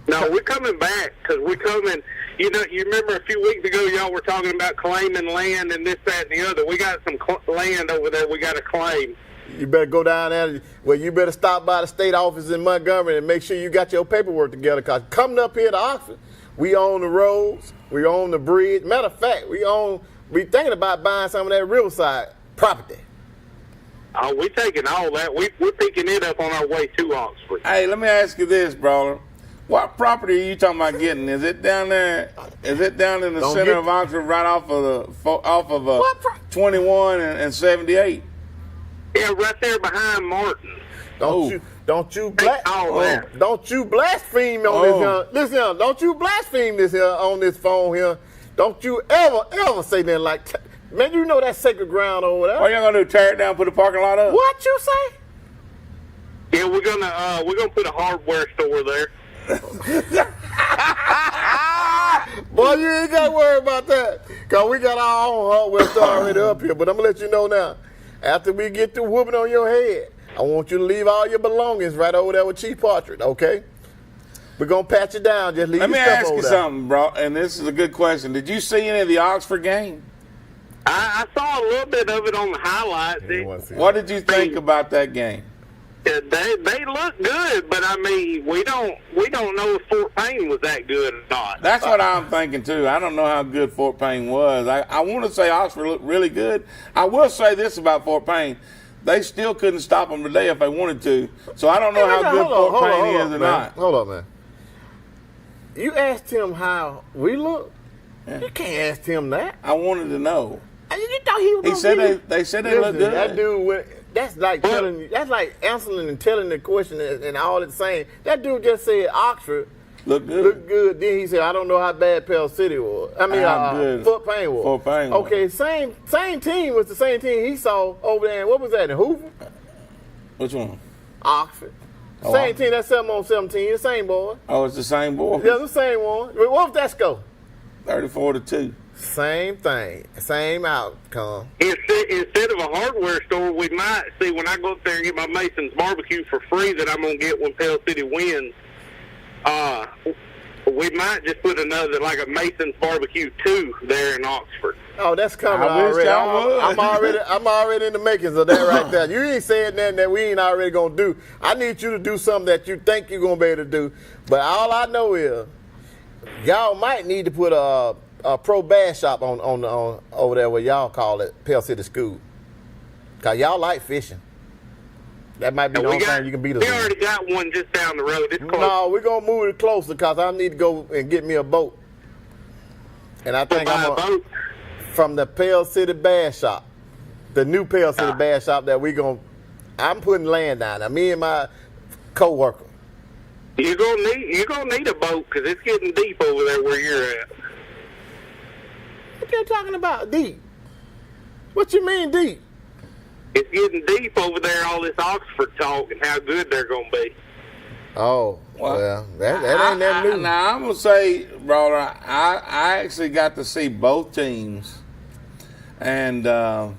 No, we're coming back because we're coming. You know, you remember a few weeks ago y'all were talking about claiming land and this, that, and the other. We got some land over there we got to claim. You better go down there. Well, you better stop by the state office in Montgomery and make sure you got your paperwork together. Because coming up here to Oxford, we own the roads, we own the bridge. Matter of fact, we thinking about buying some of that Riverside property. Oh, we taking all that. We're picking it up on our way to Oxford. Hey, let me ask you this, Brawler. What property are you talking about getting? Is it down there? Is it down in the center of Oxford, right off of 21 and 78? Yeah, right there behind Martin. Don't you blaspheme on this here. Listen, don't you blaspheme this here on this phone here. Don't you ever say nothing like, man, you know that's sacred ground over there. What you gonna do? Tear it down, put a parking lot up? What you say? Yeah, we're gonna put a hardware store there. Boy, you ain't got to worry about that. Because we got our own hardware store already up here. But I'm going to let you know now, after we get through whooping on your head, I want you to leave all your belongings right over there with Chief Partridge, okay? We're going to pat you down. Just leave Let your me stuff ask over you there. something, bro, and this is a good question. Did you see any of the Oxford game? I saw a little bit of it on the highlights. What did you think about that game? They look good, but I mean, we don't know if Fort Payne was that good or not. That's what I'm thinking too. I don't know how good Fort Payne was. I want to say Oxford looked really good. I will say this about Fort Payne: they still couldn't stop them today if they wanted to. So I don't know how good Fort Payne is or not. Hold on, man. You asked him how we look. Yeah. You can't ask him that. I wanted to know. You thought he was. He said they said they looked good. That dude that's like answering and telling the question and all it's saying. That dude just said Oxford look good. Look good. Then he said, I don't know how bad Pell City was. I mean, Fort Payne was. Fort Payne was. Okay, same team was the same team he saw over there. In, what was that, in Hoover? Which one? Oxford. Same team, that's 7-on-17, the same boy. Oh, it's the same boy? Yeah, the same one. What was that score? 34-2. Same thing, same outcome. Instead of a hardware store, we might see when I go up there and get my Mason's barbecue for free that I'm going to get when Pell City wins. We might just put another, like a Mason's Barbecue 2 there in Oxford. Oh, that's coming already. I'm already in the makings of that right there. You ain't saying nothing that we ain't already going to do. I need you to do something that you think you're going to be able to do. But all I know is y'all might need to put a pro bass shop on over there where y'all call it Pell City School. Because y'all like fishing. That might be the only thing you can beat us. We already got one just down the road. It's close. No, we're going to move it closer because I need to go and get me a boat. And I think I'm going to from the Pell City Bass Shop, the new Pell City Bass Shop that I'm putting land down there, me and my co-worker. You're gonna need a boat because it's getting deep over there where you're at. What you talking about, deep? What you mean deep? It's getting deep over there, all this Oxford talk and how good they're going to be. Oh, well, that ain't that new. Now, I'm going to say, brother, I actually got to see both teams. And I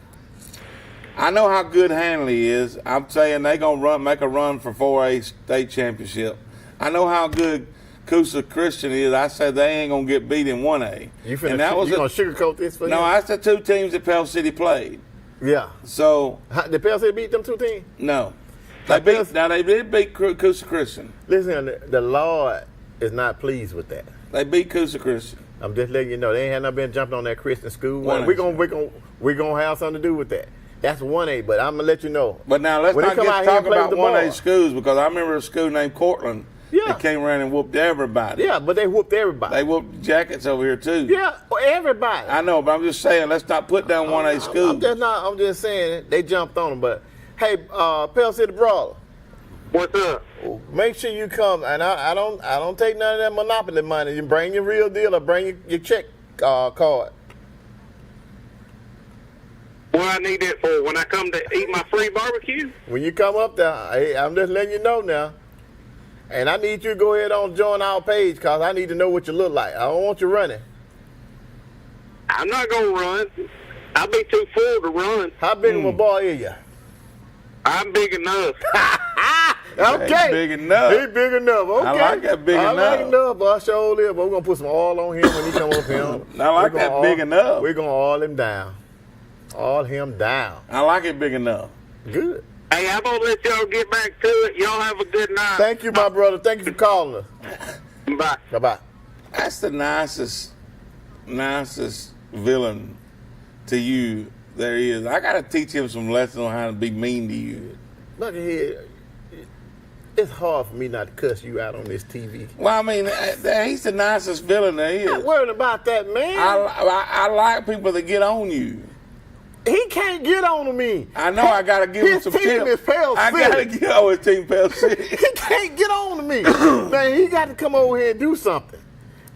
know how good Hanley is. I'm saying they're going to make a run for 4A state championship. I know how good Coosa Christian is. I said they ain't going to get beat in 1A. You going to sugarcoat this for you? No, that's the two teams that Pell City played. Yeah. So did Pell City beat them two teams? No. They did beat Coosa Christian. Listen, the Lord is not pleased with that. They beat Coosa Christian. I'm just letting you know they ain't been jumping on that Christian school. We're gonna have something to do with that. That's 1A, but I'm gonna let you know. But now let's not talk about 1A schools because I remember a school named Cortland. Yeah. They came around and whooped everybody. Yeah, but they whooped everybody. They whooped Jackets over here too. Yeah, everybody. I know, but I'm just saying let's not put down 1A schools. I'm just saying they jumped on them. But hey, Pell City Brawler. What's up? Make sure you come, and I don't take none of that Monopoly money. You bring your real deal or bring your check card. What I need that for? When I come to eat my free barbecue? When you come up there, I'm just letting you know now. And I need you to go ahead and join our page because I need to know what you look like. I don't want you running. I'm not going to run. I'll be too full to run. How big of a boy are you? I'm big enough. Okay. He's big enough. He big enough. Okay. I like that big I like enough. enough, but I sure live. But we're going to put some oil on him when he come up here. I like that big enough. We're going to oil him down. Oil him down. I like it big enough. Good. Hey, I'm going to let y'all get back to it. Y'all have a good night. Thank you, my brother. Thank you for calling us. Bye. Bye-bye. That's the nicest villain to you there is. I got to teach him some lessons on how to be mean to you. Look at here. It's hard for me not to cuss you out on this TV. Well, I mean, he's the nicest villain there is. I'm not worried about that, man. I like people that get on you. He can't get on me. I know. I got to give him some tips. His team is Pell City. I got to get on his team, Pell City. He can't get on me. Man, he got to come over here and do something.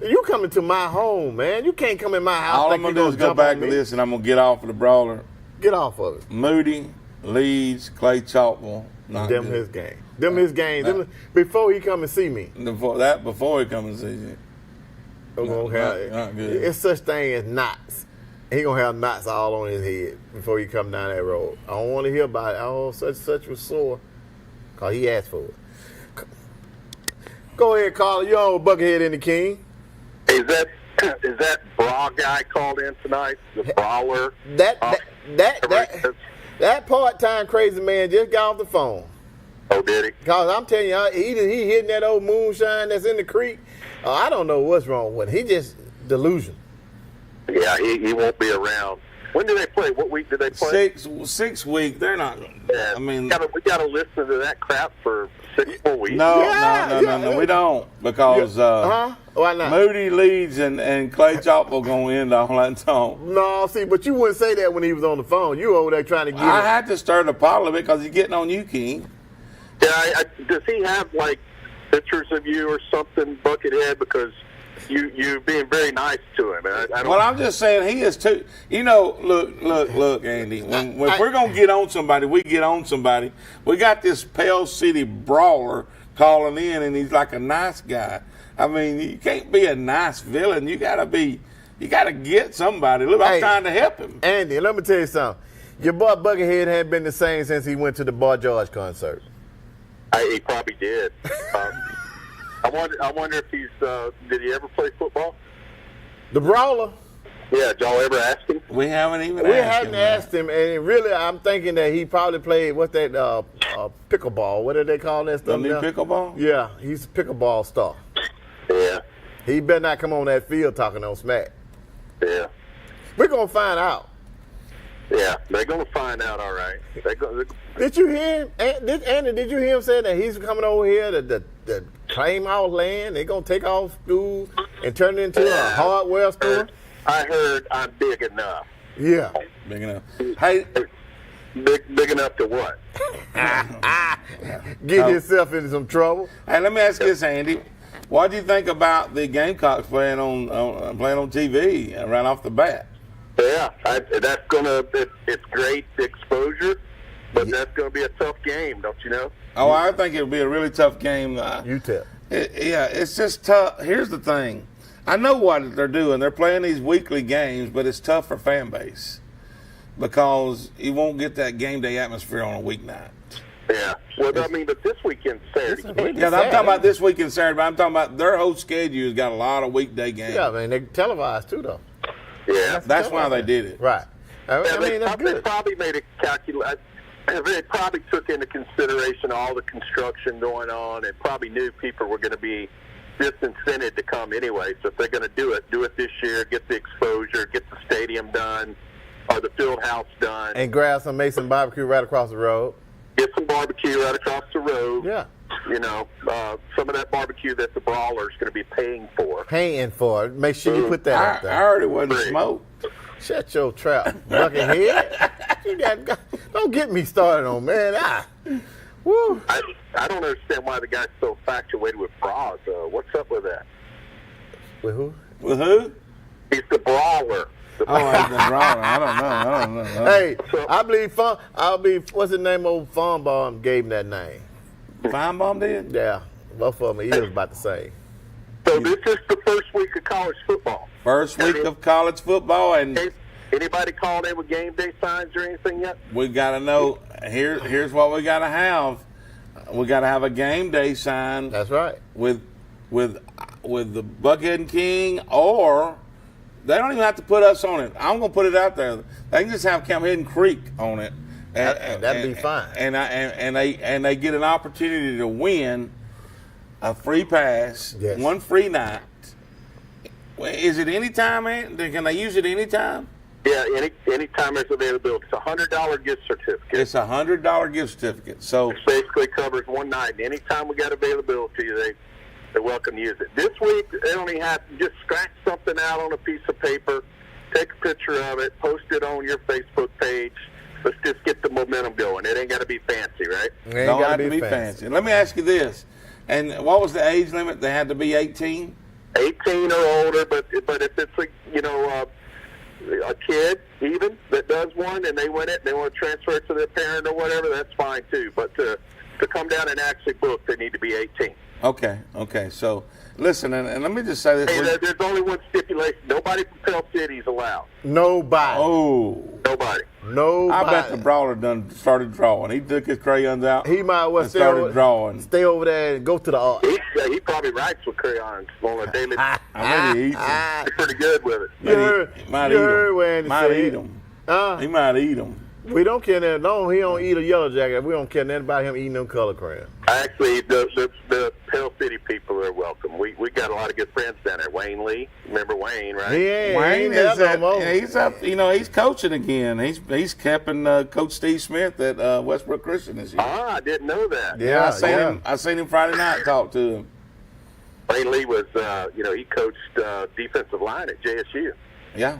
You coming to my home, man. You can't come in my house. All I'm going to do is go back to this, and I'm going to get off of the brawler. Get off of it. Moody, Leeds, Clay Chalkville. Them his game. Them his game. Them, before he come and see me. Before he come and see you. Not good. It's such thing as knots. He gonna have knots all on his head before he come down that road. I don't want to hear about it. Oh, such was sore, cause he asked for it. Go ahead, Carla. You on Buckethead and the King? Is that Bra guy called in tonight? The brawler. That part-time crazy man just got off the phone. Oh, did he? Cause I'm telling you, he hitting that old moonshine that's in the creek. I don't know what's wrong with him. He just delusion. Yeah, he won't be around. When do they play? What week do they play? 6 weeks. They're not. Yeah, I mean, we gotta listen to that crap for 6 more weeks. No, we don't, because why not? Moody, Leeds, and Clay Chalkville gonna end all that song. No, see, but you wouldn't say that when he was on the phone. You over there trying to get. I had to stir the pot a little bit because he's getting on you, King. Yeah, does he have like pictures of you or something, Buckethead? Because you being very nice to him. Well, I'm just saying he is too. You know, look, Andy. If we're gonna get on somebody, we get on somebody. We got this Pell City brawler calling in, and he's like a nice guy. I mean, you can't be a nice villain. You gotta get somebody. Look, I'm trying to help him. Andy, let me tell you something. Your boy Buckethead hadn't been the same since he went to the Bar George concert. He probably did. I wonder if he's. Did he ever play football? The brawler. Yeah, did y'all ever ask him? We haven't even. We haven't asked him, and really, I'm thinking that he probably played what's that pickleball? What do they call that stuff? Pickleball? Yeah, he's a pickleball star. Yeah. He better not come on that field talking on smack. Yeah. We're gonna find out. Yeah, they're gonna find out. All right. Did you hear him, Andy? Did you hear him say that he's coming over here to claim our land? They're gonna take off school and turn it into a hardware store. I heard I'm big enough. Yeah, big enough. Hey, big enough to what? Get yourself into some trouble. Hey, let me ask you this, Andy. What do you think about the Gamecocks playing on TV right off the bat? Yeah, that's it's great exposure, but that's gonna be a tough game, don't you know? Oh, I think it'll be a really tough game. You tell. It's just tough. Here's the thing. I know what they're doing. They're playing these weekly games, but it's tough for fan base because you won't get that game day atmosphere on a weeknight. Yeah. Well, I mean, but this weekend's Saturday. Yeah, I'm talking about this weekend Saturday, but I'm talking about their whole schedule has got a lot of weekday games. Yeah, I mean, they televised too, though. Yeah. That's why they did it. Right. I mean, that's good. They probably made a calculation. They probably took into consideration all the construction going on and probably knew people were going to be disincented to come anyway. So if they're going to do it this year, get the exposure, get the stadium done, or the field house done. And grab some Mason barbecue right across the road. Get some barbecue right across the road. Yeah. You know, some of that barbecue that the brawler's going to be paying for. Make sure you put that out there. I heard it wasn't smoke. Shut your trap, Buckethead. Don't get me started on, man. Woo. I don't understand why the guy's so infatuated with bras. What's up with that? With who? With who? He's the brawler. He's the brawler. I don't know. Hey, I believe what's the name of Farnbaum gave him that name. Farnbaum did? Yeah. Both of them, he was about the same. So this is the first week of college football. First week of college football, and anybody called in with game day signs or anything yet? We got to know. Here's what we got to have. We got to have a game day sign. That's right. With the Buckhead and King, or they don't even have to put us on it. I'm going to put it out there. They can just have Camp Hidden Creek on it. That'd be fine. And they get an opportunity to win a free pass, one free night. Is it any time, man? Can they use it any time? Yeah, anytime there's availability. It's a $100 gift certificate. It's a $100 gift certificate. So it basically covers one night. Anytime we got availability, they're welcome to use it. This week, they only have to just scratch something out on a piece of paper, take a picture of it, post it on your Facebook page. Let's just get the momentum going. It ain't got to be fancy, right? It ain't got to be fancy. Let me ask you this. And what was the age limit? They had to be 18? 18 or older, but if it's a kid even that does one and they win it and they want to transfer it to their parent or whatever, that's fine too. But to come down and actually book, they need to be 18. Okay. So listen, and let me just say this. Hey, there's only one stipulation. Nobody from Pell City is allowed. Nobody. Oh. Nobody. Nobody. I bet the brawler done started drawing. He took his crayons out. He might well drawing. Stay over there and go to the art. He probably writes with crayons on a daily. I bet he eats them. He's pretty good with it. He might eat them. He might eat them. We don't care that long. He don't eat a yellow jacket. We don't care nothing about him eating them color crayons. Actually, the Pell City people are welcome. We got a lot of good friends down there. Wayne Lee, remember Wayne, right? Wayne is he's up. He's coaching again. He's capping Coach Steve Smith at Westbrook Christian this year. I didn't know that. Yeah, I seen him Friday night. Talk to him. Wayne Lee was, he coached defensive line at JSU. Yeah.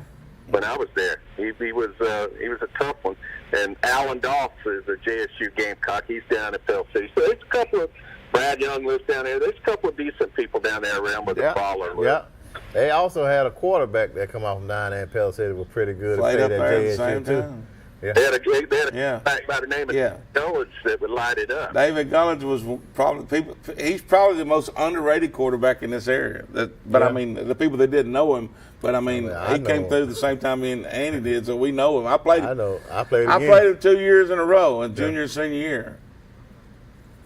When I was there, he was a tough one. And Alan Doss is a JSU Gamecock. He's down at Pell City. So there's a couple of Brad Young lives down there. There's a couple of decent people down there around with the brawler. Yeah. They also had a quarterback that come off from down there in Pell City was pretty good. Played up at there at JSU the same too. time. Yeah. They had a quarterback by the name of Gullidge that would light it up. David Gullidge was he's probably the most underrated quarterback in this area. I mean, the people that didn't know him, but I mean, he came through the same time me and Andy did, so we know him. I played him 2 years in a row, in junior and senior year.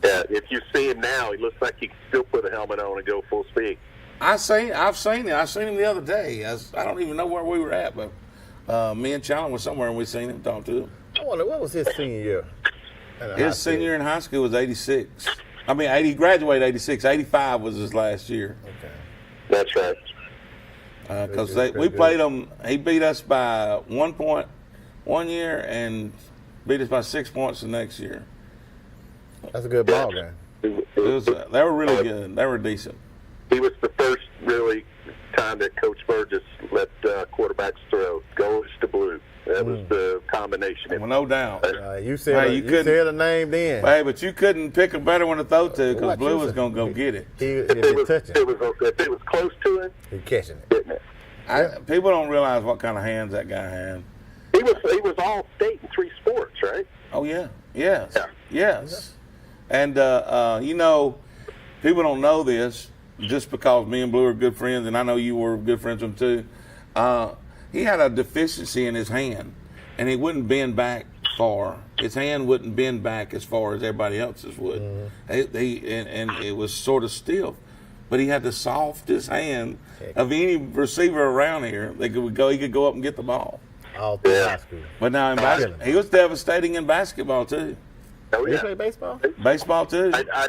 Yeah, if you see him now, he looks like he can still put a helmet on and go full speed. I've seen him. I seen him the other day. I don't even know where we were at, but me and Challen were somewhere and we seen him, talk to him. I wonder, what was his senior year? His senior year in high school was 86. I mean, he graduated 86. 85 was his last year. Okay. That's right. Because we played him. He beat us by 1 point one year and beat us by 6 points the next year. That's a good ball game. They were really good. They were decent. He was the first really time that Coach Burgess let quarterbacks throw goals to blue. That was the combination. Well, no doubt. You said a name then. Hey, but you couldn't pick a better one to throw to because Blue was going to go get it. If it was close to him, he's catching it. People don't realize what kind of hands that guy had. He was all state in 3 sports, right? Oh yeah, yes. And people don't know this just because me and Blue are good friends, and I know you were good friends with him too. He had a deficiency in his hand, and he wouldn't bend back far. His hand wouldn't bend back as far as everybody else's would. And it was sort of stiff. But he had the softest hand of any receiver around here. He could go up and get the ball. All through high school. But now in basketball, he was devastating in basketball too. Oh, Did he play baseball? Baseball too. I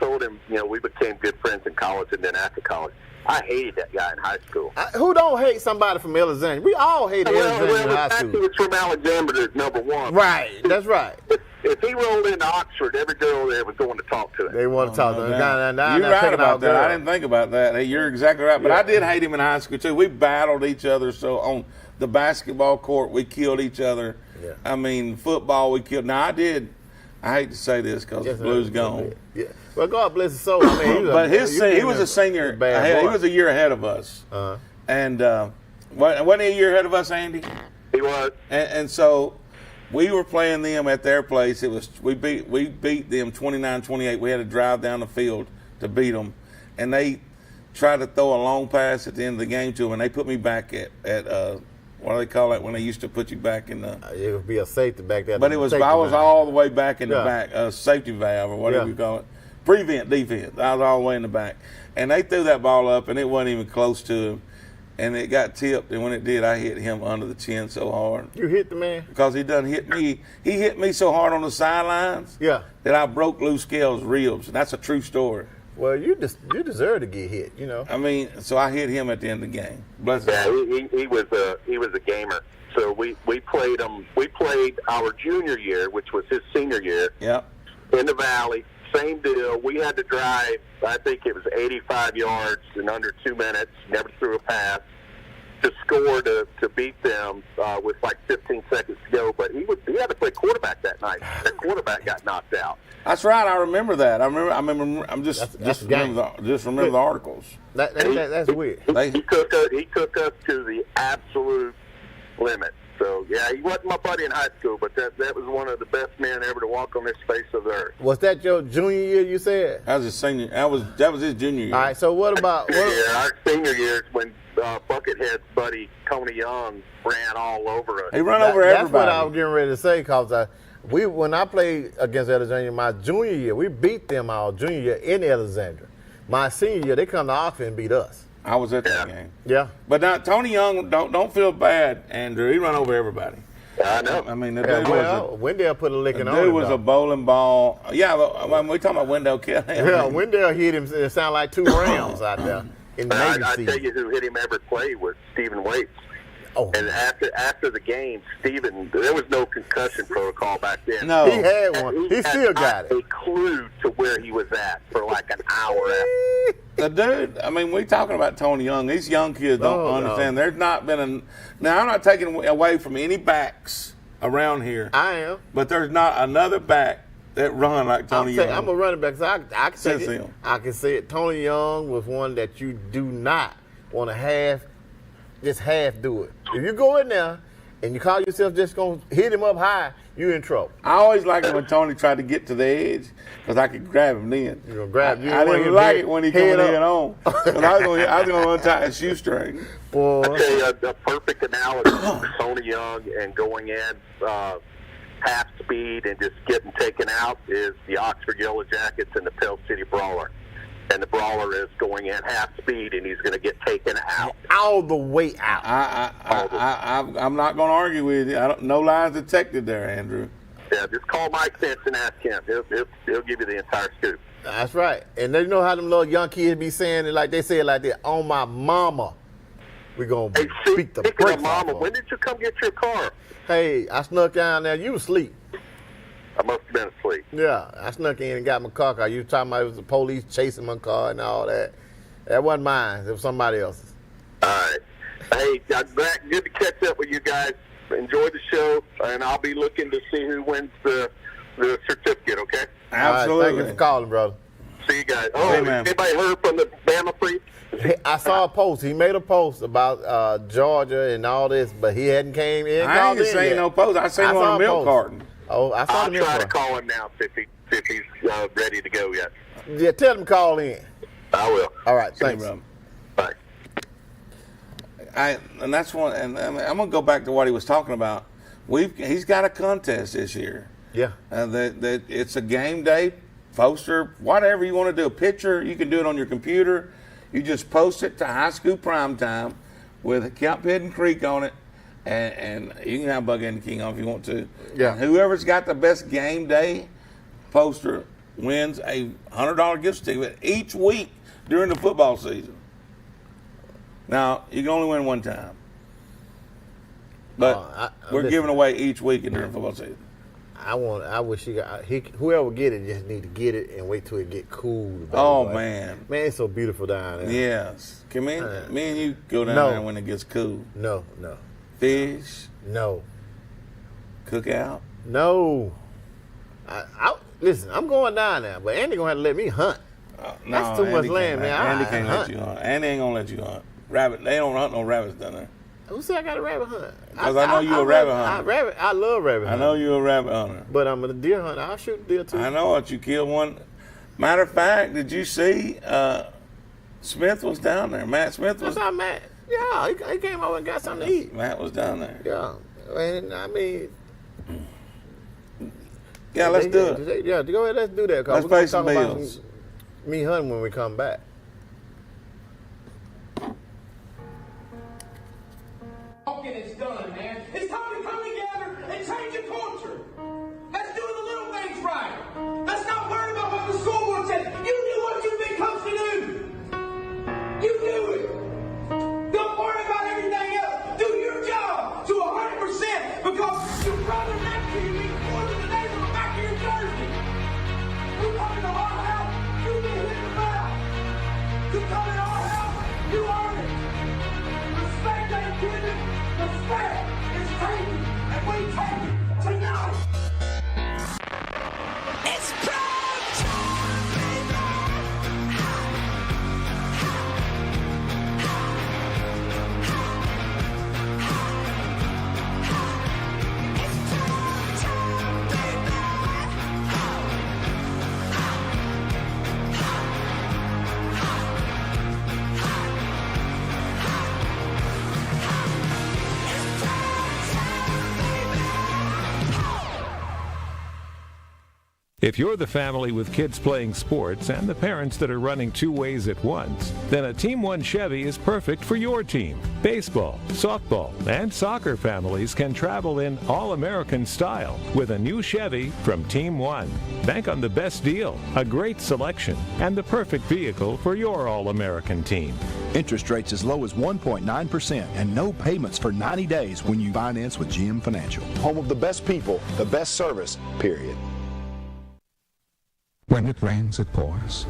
told him, we became good friends in college and then after college. I hated that guy in high school. Who don't hate somebody from Alexandria? We all hated Alexandria in high school. He was from Alexandria, number one. Right, that's right. If he rolled into Oxford, every girl there was going to talk to him. They want to talk to him. You're right about that. I didn't think about that. Hey, you're exactly right. But I did hate him in high school too. We battled each other. So on the basketball court, we killed each other. Yeah. I mean, football, we killed. Now, I hate to say this because the Blue's gone. Yeah. Well, God bless his soul. I mean, he was a senior. He was a year ahead of us. And wasn't he a year ahead of us, Andy? He was. And so we were playing them at their place. We beat them 29-28. We had to drive down the field to beat them, and they tried to throw a long pass at the end of the game to them, and they put me back at what do they call it when they used to put you back in the? It would be a safety back there. But I was all the way back in the back, safety valve or whatever you call it, prevent defense. I was all the way in the back, and they threw that ball up, and it wasn't even close to him, and it got tipped. And when it did, I hit him under the chin so hard. You hit the man because he done hit me. He hit me so hard on the sidelines. That I broke Lou Scales' ribs, and that's a true story. Well, you deserve to get hit, you know. I mean, so I hit him at the end of the game. Bless him. He was a gamer. So we played him. We played our junior year, which was his senior year. In the Valley, same deal. We had to drive. I think it was 85 yards in under 2 minutes. Never threw a pass to score to beat them with like 15 seconds to go. But he had to play quarterback that night. That quarterback got knocked out. That's right. I remember that. I remember. I'm just remember the articles. That's weird. He took us to the absolute limit. So yeah, he wasn't my buddy in high school, but that was one of the best men ever to walk on this face of the earth. Was that your junior year? You said that was his senior. That was his junior year. All right. So what about? Our senior year is when Buckethead's buddy Tony Young ran all over us. He ran over everybody. That's what I was getting ready to say, because when I played against Alexandria my junior year, we beat them our junior year in Alexandria. My senior year, they come to Oxford and beat us. I was at that game. Yeah. But now Tony Young, don't feel bad, Andrew. He run over everybody. I know. I mean, the dude Wendell put a licking on him. The dude was a bowling ball. Yeah, but when we talking about Wendell Kelly. Yeah, Wendell hit him. It sounded like 2 rounds out there in the Navy I season. tell you who hit him ever play was Stephen Waits. Oh. And after the game, Stephen, there was no concussion protocol back then. No. He had one. He still got it. A clue to where he was at for like an hour after. The dude, I mean, we talking about Tony Young. These young kids don't understand. There's not been now, I'm not taking away from any backs around here. I am. But there's not another back that run like Tony Young. I'm a running back, so I can say it. I can say it. Tony Young was one that you do not want to just half do it. If you go in there and you call yourself just going to hit him up high, you're in trouble. I always liked it when Tony tried to get to the edge because I could grab him then. You're going to grab him. I didn't like it when he coming head on. I was going to untie his shoestring. Boy. I tell you, the perfect analogy for Tony Young and going in half speed and just getting taken out is the Oxford Yellow Jackets and the Pell City Brawler. And the Brawler is going in half speed, and he's going to get taken out. All the way out. I'm not going to argue with you. No lies detected there, Andrew. Yeah, just call Mike Sense and ask him. He'll give you the entire scoop. That's right. And they know how them little young kids be saying it like they say it like that. On my mama, we're going to beat the brakes off her. When did you come get your car? Hey, I snuck down there. You was asleep. I must have been asleep. Yeah, I snuck in and got my car. You were talking about it was the police chasing my car and all that. That wasn't mine. It was somebody else's. All right. Hey, good to catch up with you guys. Enjoy the show, and I'll be looking to see who wins the certificate, okay? Absolutely. Right, thank you for calling, brother. See you guys. Oh, anybody heard from the Bama Priest? I saw a post. He made a post about Georgia and all this, but he hadn't came in. I ain't seen no post. I seen him on a milk carton. Oh, I saw him. I'll try to call him now if he's ready to go yet. Yeah, tell him to call in. I will. All right, thanks. Bye. And that's one. And I'm gonna go back to what he was talking about. He's got a contest this year. Yeah. That it's a game day poster, whatever you want to do. A picture, you can do it on your computer. You just post it to High School Primetime with Camp Hidden Creek on it. And you can have Buggy and the King on if you want to. Yeah. And whoever's got the best game day poster wins a $100 gift certificate each week during the football season. Now, you can only win one time. But we're giving away each week during football season. I wish whoever get it just need to get it and wait till it get cool. Oh, man. Man, it's so beautiful down there. Yes. Can me and you go down there when it gets cool? No. Fish? No. Cookout? No. Listen, I'm going down there, but Andy gonna have to let me hunt. That's too much land, man. Andy can't let you hunt. Andy ain't gonna let you hunt. Rabbit, they don't hunt no rabbits down there. Who said I got a rabbit hunt? Because I know you're a rabbit hunter. I love rabbit hunting. I know you're a rabbit hunter. But I'm a deer hunter. I'll shoot a deer too. I know what you killed one. Matter of fact, did you see Smith was down there? Matt Smith was. That's not Matt. Yeah, he came over and got something to eat. Matt was down there. Yeah, and I mean, yeah, let's do it. Yeah, go ahead, let's do that. Let's pay some about bills. Me hunting when we come back. It's done, man. It's time to come together and change the culture. Let's do the little things right. Let's not worry about what the school board says. You do what you've been coached to do. You do it. Don't worry about everything else. Do your job to 100% because your brother next to you means more than the name on the back of your jersey. You come into our house, you get hit in the mouth. You come in our house, you earn it. Respect ain't given. Respect is taken, and we take it tonight. It's prime time, baby. It's prime time, baby. If you're the family with kids playing sports and the parents that are running two ways at once, then a Team 1 Chevy is perfect for your team. Baseball, softball, and soccer families can travel in all-American style with a new Chevy from Team 1. Bank on the best deal, a great selection, and the perfect vehicle for your all-American team. Interest rates as low as 1.9% and no payments for 90 days when you finance with GM Financial. Home of the best people, the best service, period. When it rains, it pours.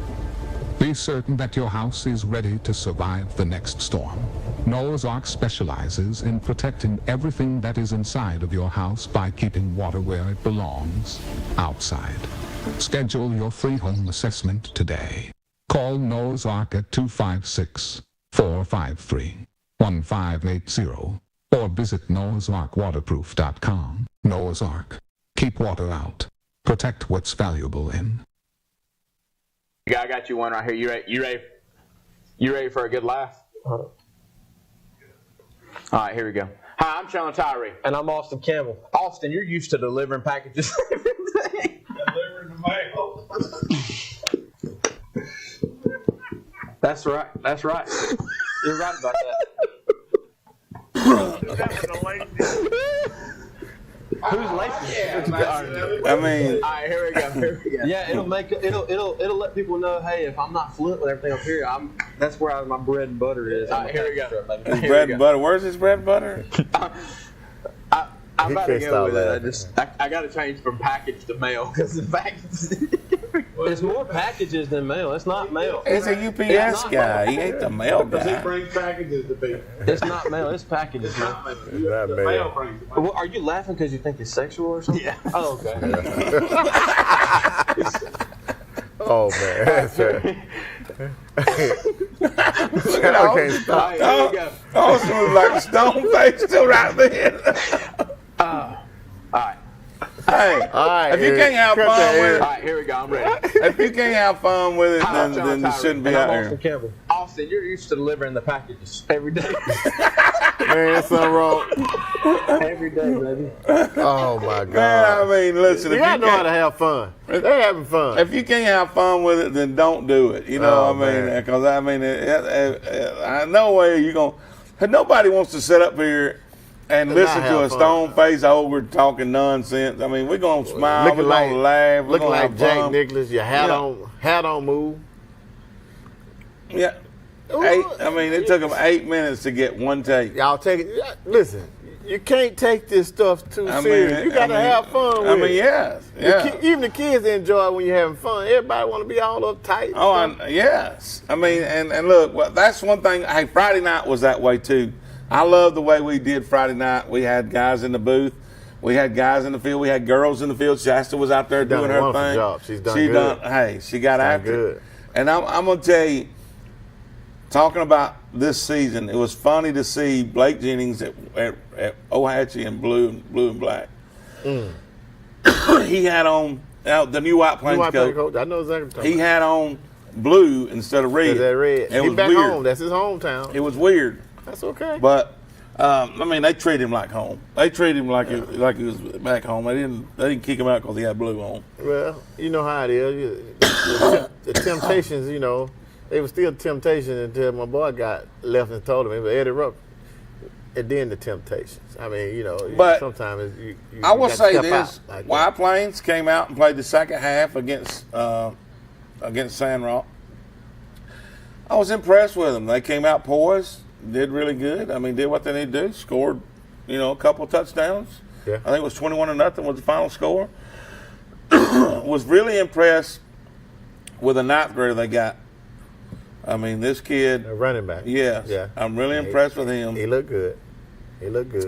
Be certain that your house is ready to survive the next storm. Noah's Ark specializes in protecting everything that is inside of your house by keeping water where it belongs, outside. Schedule your free home assessment today. Call Noah's Ark at 256-453-1580 or visit noahsarkwaterproof.com. Noah's Ark. Keep water out. Protect what's valuable in. Yeah, I got you one right here. You ready for a good laugh? All right, here we go. Hi, I'm Sean Tyree. And I'm Austin Campbell. Austin, you're used to delivering packages every day. Delivering the mail. That's right. That's right. You're right about that. Who's lazy? I mean, all right, here we go. Yeah, it'll let people know. Hey, if I'm not fluent with everything up here, that's where my bread and butter is. All right, here we go. His bread and butter. Where's his bread and butter? I'm about to go with it. I got to change from package to mail because the package. It's more packages than mail. It's not mail. It's a UPS guy. He ain't the mail Because he guy. brings packages to people. It's not mail. It's packages, man. Not The mail. mail brings it. Well, are you laughing because you think it's sexual or something? Yeah. Oh, okay. Oh man, that's right. Look at I all. can't stop. All right, here we go. Austin was like a stone face still right there. All right. Hey, All right, if you Eric, can't have cut fun that, with Eric. All right, here we go. I'm ready. it, if you can't have fun with it, Hi, then you shouldn't be And out I'm here. Austin Campbell. Austin, you're used to delivering the packages every day. Man, something wrong. Every day, baby. Oh my Man, I God. mean, listen, You if gotta you know how to can't, have fun. They're having fun. if you can't have fun with it, then don't do it. You know Oh, what I mean? man. Because I mean, no way you gonna. Nobody wants to sit up here and And listen not to a have fun. stone face over talking nonsense. I mean, we're gonna smile, Looking we're gonna like- laugh, we're Looking gonna like have Jack fun. Nicklaus, your hat Yeah. on move. Yeah. I mean, it took them 8 minutes to get one take. Y'all take it. Listen, you can't take this stuff too serious. You gotta have fun with I mean, it. yes. The Yeah. even the kids enjoy it when you're having fun. Everybody want to be all uptight. Oh, yes. I mean, and look, well, that's one thing. Hey, Friday night was that way too. I love the way we did Friday night. We had guys in the booth. We had guys in the field. We had girls in the field. Shasta was out there She done doing a her wonderful thing. job. She's done She good. Hey, she got Done after good. it. And I'm going to tell you, talking about this season, it was funny to see Blake Jennings at Ohatchee in blue and black. He had on the new White Plains coach. I know exactly what you're He had on blue instead of red. talking about. That red. It He was back weird. home. That's his hometown. It was weird. That's okay. But I mean, they treat him like home. They treat him like he was back home. They didn't kick him out because he had blue on. Well, you know how it is. The Temptations, you know, they were still Temptations until my boy got left and told him. But Eddie Rupp, and then the Temptations. I mean, you know, but sometimes you I will got to say step this: out like White Plains came out and played the second half against Sandrock. I was impressed with them. They came out poised, did really good. I mean, did what they need to do, scored, you know, a couple of touchdowns. Yeah. I think it was 21-0 was the final score. Was really impressed with the ninth grader they got. I mean, this kid, a running back. Yes. Yeah. I'm really impressed with him. He looked good.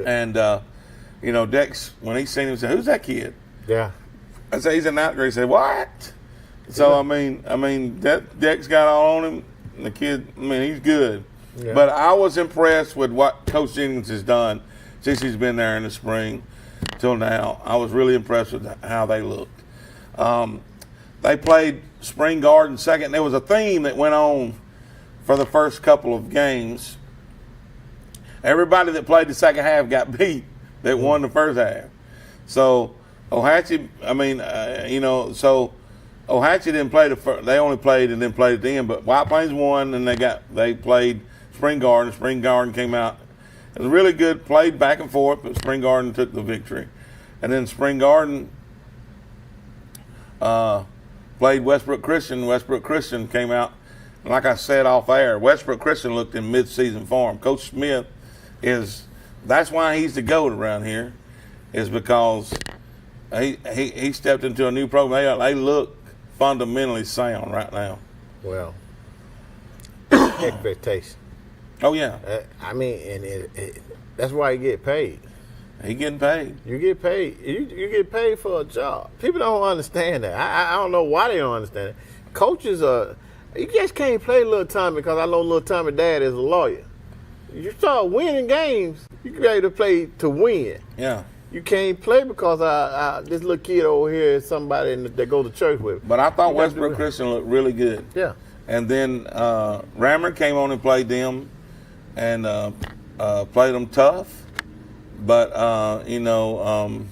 And you know, Dex, when he seen him, said, "Who's that kid?" Yeah. I said, "He's a ninth grader." He said, "What?" So I mean, that Dex got all on him. And the kid, I mean, he's good. Yeah. But I was impressed with what Coach Jennings has done since he's been there in the spring till now. I was really impressed with how they looked. They played Spring Garden second. There was a theme that went on for the first couple of games. Everybody that played the second half got beat that won the first half. So Ohatchee, I mean, you know, so Ohatchee didn't play they only played and then played at the end, but White Plains won and they played Spring Garden. Spring Garden came out. It was really good, played back and forth, but Spring Garden took the victory. And then Spring Garden played Westbrook Christian. Westbrook Christian came out, and like I said off air, Westbrook Christian looked in mid-season form. Coach Smith that's why he's the GOAT around here, is because he stepped into a new program. They look fundamentally sound right now. Well, expectation. Oh yeah. I mean, and that's why you get paid. He getting paid. You get paid. You get paid for a job. People don't understand that. I don't know why they don't understand it. Coaches you just can't play Little Tommy because I know Little Tommy dad is a lawyer. You start winning games, you can be able to play to win. Yeah. You can't play because this little kid over here is somebody that go to church with. But I thought Westbrook Christian looked really good. Yeah. And then Rammer came on and played them and played them tough. But, you know,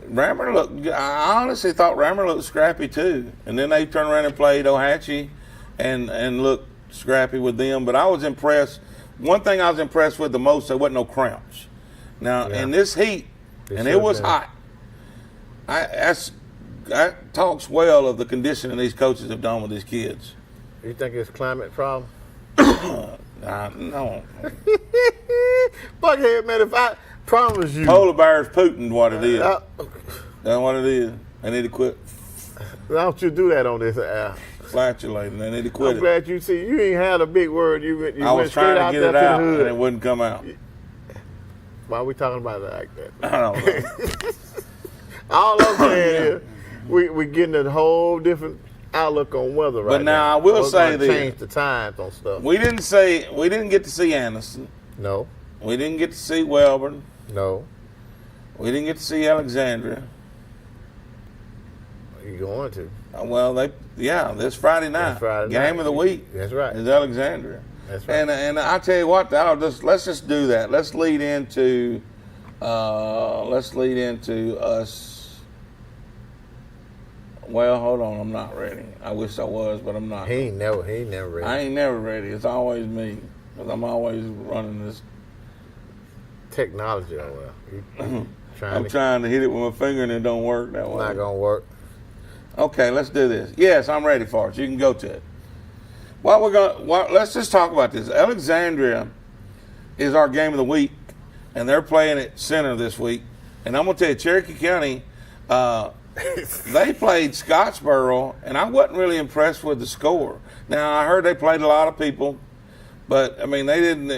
Rammer looked, I honestly thought Rammer looked scrappy too. And then they turned around and played Ohatchee and looked scrappy with them. But I was impressed. One thing I was impressed with the most, there wasn't no cramps. Now, in this heat, and it was hot, that talks well of the conditioning these coaches have done with these kids. You think it's climate problem? No. Buckhead, man, if I promise you. Polar bears Putin, what it is. That's what it is. They need to quit. Don't you do that on this air. Flatulating. They need to quit. I'm glad you see. You ain't had a big word. You I was trying to get it out, and it wouldn't come out. Why are we talking about it like that? I don't know. All I'm saying is we're getting a whole different outlook on weather right now. But now I will say this. Change the times on stuff. We didn't get to see Anderson. No. We didn't get to see Welborn. No. We didn't get to see Alexandria. You're going to. Well, this Friday night. Game of the week. That's right. Is Alexandria. That's right. And I tell you what, let's just do that. Let's lead into us. Well, hold on, I'm not ready. I wish I was, but I'm not. He ain't never ready. I ain't never ready. It's always me, because I'm always running this technology. I'm trying to hit it with my finger and it don't work that way. Not gonna work. Okay, let's do this. Yes, I'm ready for it. You can go to it. Let's just talk about this. Alexandria is our game of the week, and they're playing at center this week. And I'm gonna tell you, Cherokee County, they played Scottsboro, and I wasn't really impressed with the score. Now I heard they played a lot of people, but I mean they didn't.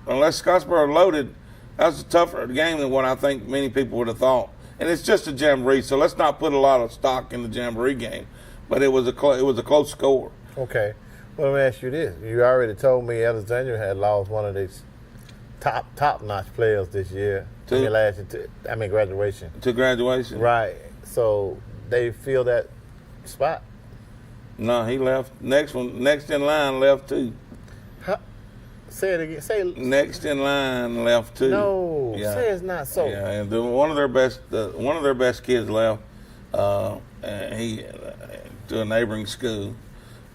Unless Scottsboro loaded, that was a tougher game than what I think many people would have thought. And it's just a jamboree, so let's not put a lot of stock in the jamboree game. But it was a close score. Okay. Well, let me ask you this. You already told me Alexandria had lost one of these top-notch players this year. Graduation. To graduation. Right. So they fill that spot? No, he left. Next in line left too. Say it again. Say next in line left too. No, say it's not so. Yeah, and one of their best kids left. And he to a neighboring school,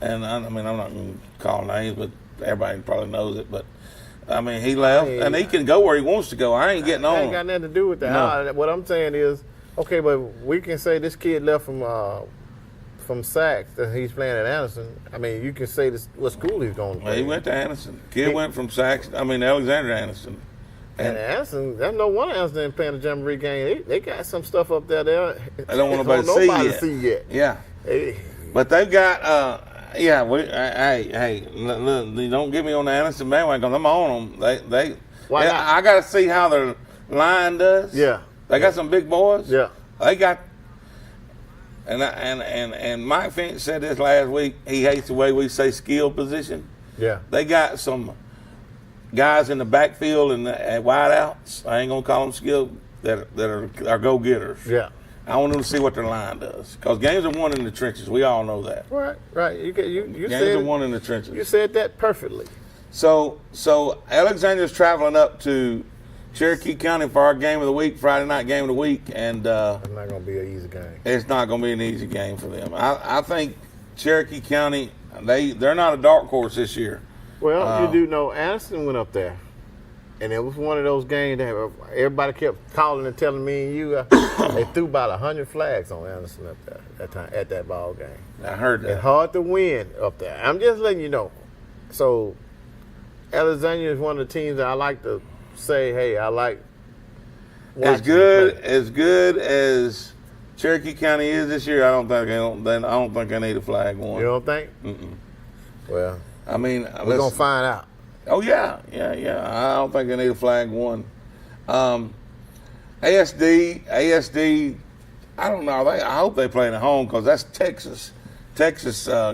and I mean I'm not going to call names, but everybody probably knows it. But I mean he left, and he can go where he wants to go. I ain't getting on. Ain't got nothing to do with that. No. What I'm saying is, okay, but we can say this kid left from Sachs and he's playing at Anderson. I mean, you can say this what school he's going to. Well, he went to Anderson. Kid went from Sachs. I mean Alexander to Anderson. And Anderson, there's no one Anderson ain't playing the Jamboree game. They got some stuff up there. I don't want nobody to see yet. Yeah. Hey. But they've got, hey, look, don't get me on the Anderson bandwagon because I'm on them. Why not? I got to see how their line does. Yeah. They got some big boys. Yeah. They got, and Mike Finch said this last week. He hates the way we say skill position. Yeah. They got some guys in the backfield and at wideouts. I ain't gonna call them skilled that are go getters. Yeah. I want them to see what their line does because games are won in the trenches. We all know that. Right. You games said are won in the trenches. You said that perfectly. So Alexander's traveling up to Cherokee County for our game of the week, Friday night game of the week, and it's not gonna be an easy game. It's not gonna be an easy game for them. I think Cherokee County they're not a dark horse this year. Well, you do know Anderson went up there, and it was one of those games that everybody kept calling and telling me and you they threw about 100 flags on Anderson up there that time at that ball game. I heard that. It's hard to win up there. I'm just letting you know. So, Alexandria is one of the teams that I like to say, hey, I like. As good as Cherokee County is this year, I don't think I need a flag won. You don't think? Mm-mm. Well, I mean, we're gonna find out. Oh yeah. I don't think I need a flag won. ASD. I don't know. I hope they play at home because that's Texas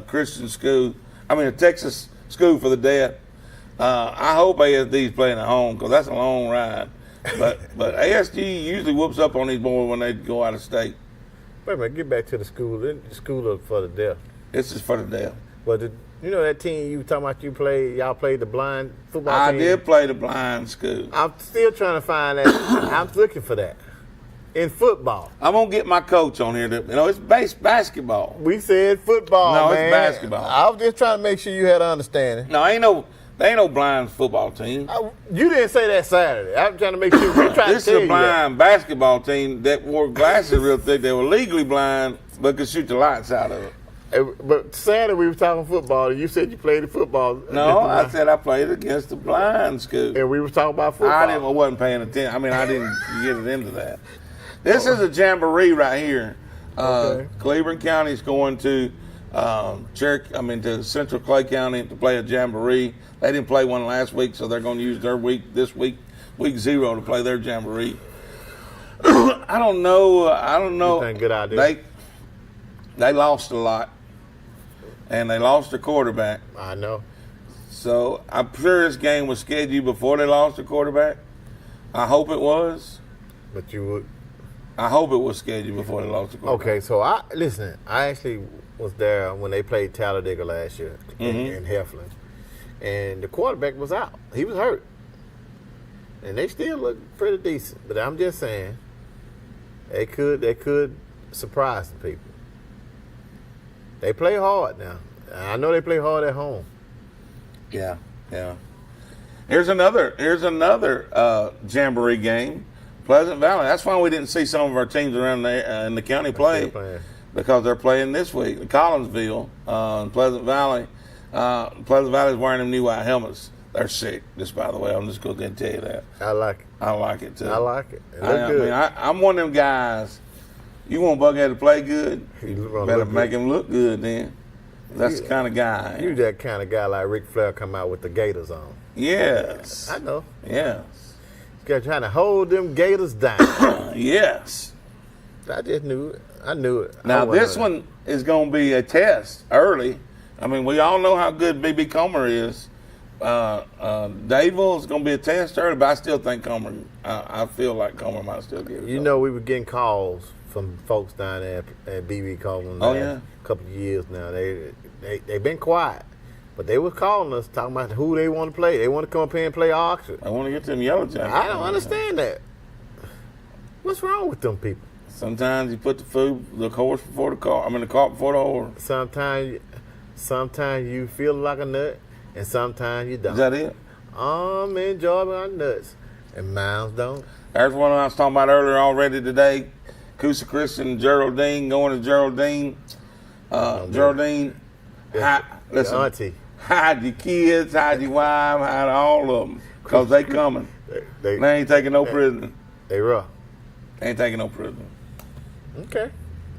Christian school. I mean, a Texas school for the deaf. I hope ASD's playing at home because that's a long ride. But ASD usually whoops up on these boys when they go out of state. Wait a minute, get back to the school. The school for the deaf. This is for the deaf. But you know that team you were talking about y'all played the blind football team? I did play the blind school. I'm still trying to find that. I'm looking for that. In football. I'm going to get my coach on here. It's basketball. We said football, No, man. it's basketball. I was just trying to make sure you had an understanding. No, there ain't no blind football team. You didn't say that Saturday. I'm trying to make sure. This is a blind basketball team that wore glasses real thick. They were legally blind but could shoot the lights out of it. But Saturday we were talking football, and you said you played the football. No, I said I played against the blind school. And we were talking about football. I wasn't paying attention. I mean, I didn't get it into that. This is a jamboree right here. Okay. Cleveland County is going to to Central Clay County to play a jamboree. They didn't play one last week, so they're going to use their week 0 to play their jamboree. I don't know. You think good idea? They lost a lot, and they lost their quarterback. I know. So I'm sure this game was scheduled before they lost their quarterback. I hope it was. But you would. I hope it was scheduled before they lost the quarterback. Okay, so I actually was there when they played Talladega last year in Heflin, and the quarterback was out. He was hurt, and they still look pretty decent. But I'm just saying, they could surprise some people. They play hard now. I know they play hard at home. Yeah. Here's another jamboree game. Pleasant Valley. That's why we didn't see some of our teams around there in the county play because they're playing this week. Collinsville, Pleasant Valley. Pleasant Valley's wearing them new white helmets. They're sick. Just by the way, I'm just going to tell you that. I like it. I like it too. I like it. Good. I'm one of them guys. You want Buckhead to play good? Better make him look good then. That's the kind of guy. You that kind of guy like Ric Flair come out with the Gators on. Yes. I know. Yes. He's trying to hold them Gators down. Yes. I just knew it. I knew it. Now this one is going to be a test early. I mean, we all know how good B.B. Comer is. Dadeville is going to be a test early, but I still think Comer. I feel like Comer might still get it. You know, we were getting calls from folks down there at B.B. Comer. Oh yeah. A couple of years now. They've been quiet, But they was calling us, talking about who they want to play. They want to come up here and play Oxford. I want to get them yellow jackets. I don't understand that. What's wrong with them people? Sometimes you put the horse before the cart. I mean, the cart before the horse. Sometimes you feel like a nut, and sometimes you don't. Is that it? Man, Jordan are nuts, and Miles don't. There's one I was talking about earlier already today. Coosa Christian and Geraldine, going to Geraldine. Geraldine, listen, auntie. Hide your kids, hide your wife, hide all of them, because they coming. They ain't taking no prisoner. They rough. They ain't taking no prisoner. Okay.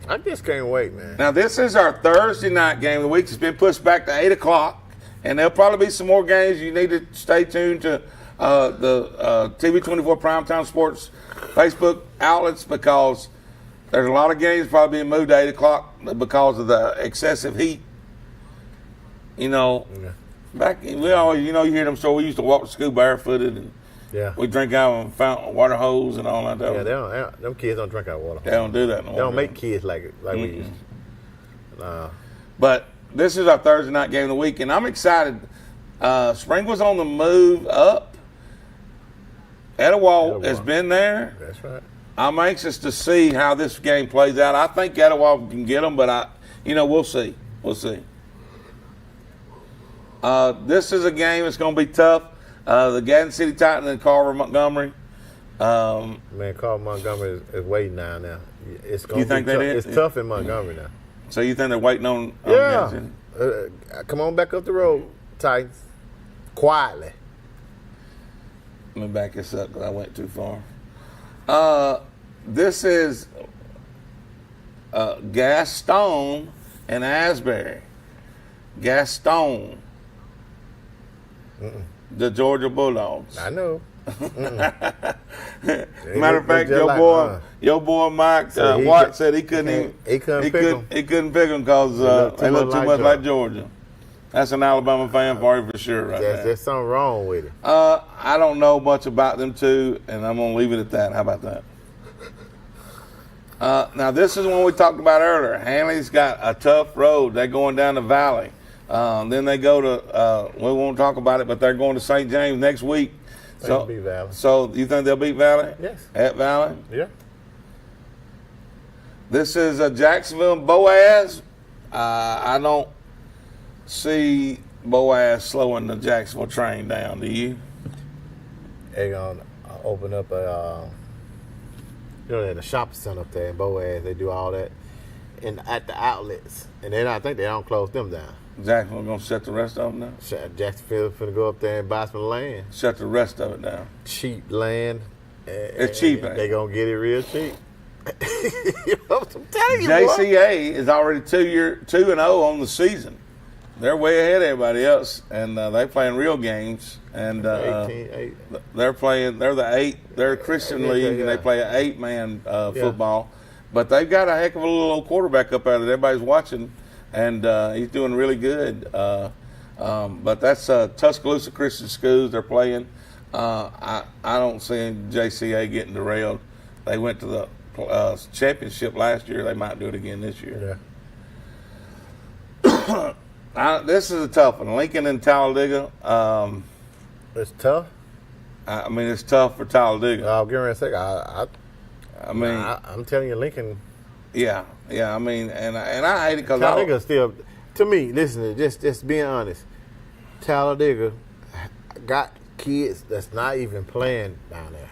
I just can't wait, man. Now, this is our Thursday night game of the week. It's been pushed back to 8 o'clock, and there'll probably be some more games. You need to stay tuned to the TV24 Primetime Sports Facebook outlets, because there's a lot of games probably being moved to 8 o'clock because of the excessive heat. You know, back we always, you hear them stories. We used to walk to school barefooted, and we drink out of a fountain water hose and all that. Yeah, them kids don't drink out of water. They don't do that no more. They don't make kids like we used to. But this is our Thursday night game of the week, and I'm excited. Spring was on the move up. Etowah has been there. That's right. I'm anxious to see how this game plays out. I think Etowah can get them, but we'll see. We'll see. This is a game that's going to be tough. The Gadsden City Titans and Carver Montgomery. Man, Carver Montgomery is waiting now. It's going to be tough. It's tough in Montgomery now. So you think they're waiting on Gadsden? Come on back up the road, Titans. Quietly. Let me back this up because I went too far. This is Gaston and Asbury. Gaston. The Georgia Bulldogs. I know. Matter of fact, your boy Mike Watt said he couldn't pick them because they look too much like Georgia. That's an Alabama fan for you for sure, right there. There's something wrong with it. I don't know much about them two, and I'm going to leave it at that. How about that? Now, this is one we talked about earlier. Hanley's got a tough road. They're going down the valley. Then they go to, we won't talk about it, but they're going to St. James next week. They'll beat Valley. So you think they'll beat Valley? Yes. At Valley? Yeah. This is Jacksonville and Boaz. I don't see Boaz slowing the Jacksonville train down, do you? They're going to open up a, the shopping center up there in Boaz. They do all that at the outlets. And then I think they don't close them down. Jacksonville going to shut the rest of them down? Jacksonville's going to go up there and buy some land. Shut the rest of it down. Cheap land. It's cheap, They're going to get it real cheap. I'm telling you, JCA is already 2-0 on the season. They're way ahead of everybody else, and they're playing real games. And they're the 8. They're a Christian league, and they play an 8-man football. But they've got a heck of a little old quarterback up there that everybody's watching, and he's doing really good. But that's Tuscaloosa Christian Schools they're playing. I don't see JCA getting derailed. They went to the championship last year. They might do it again this year. Yeah. This is a tough one. Lincoln and Talladega. It's tough? I mean, it's tough for Talladega. I'll give her a second. I'm telling you, Lincoln. Yeah. I mean, and I hate it because Talladega still, to me, listen, just being honest, Talladega got kids that's not even playing down there.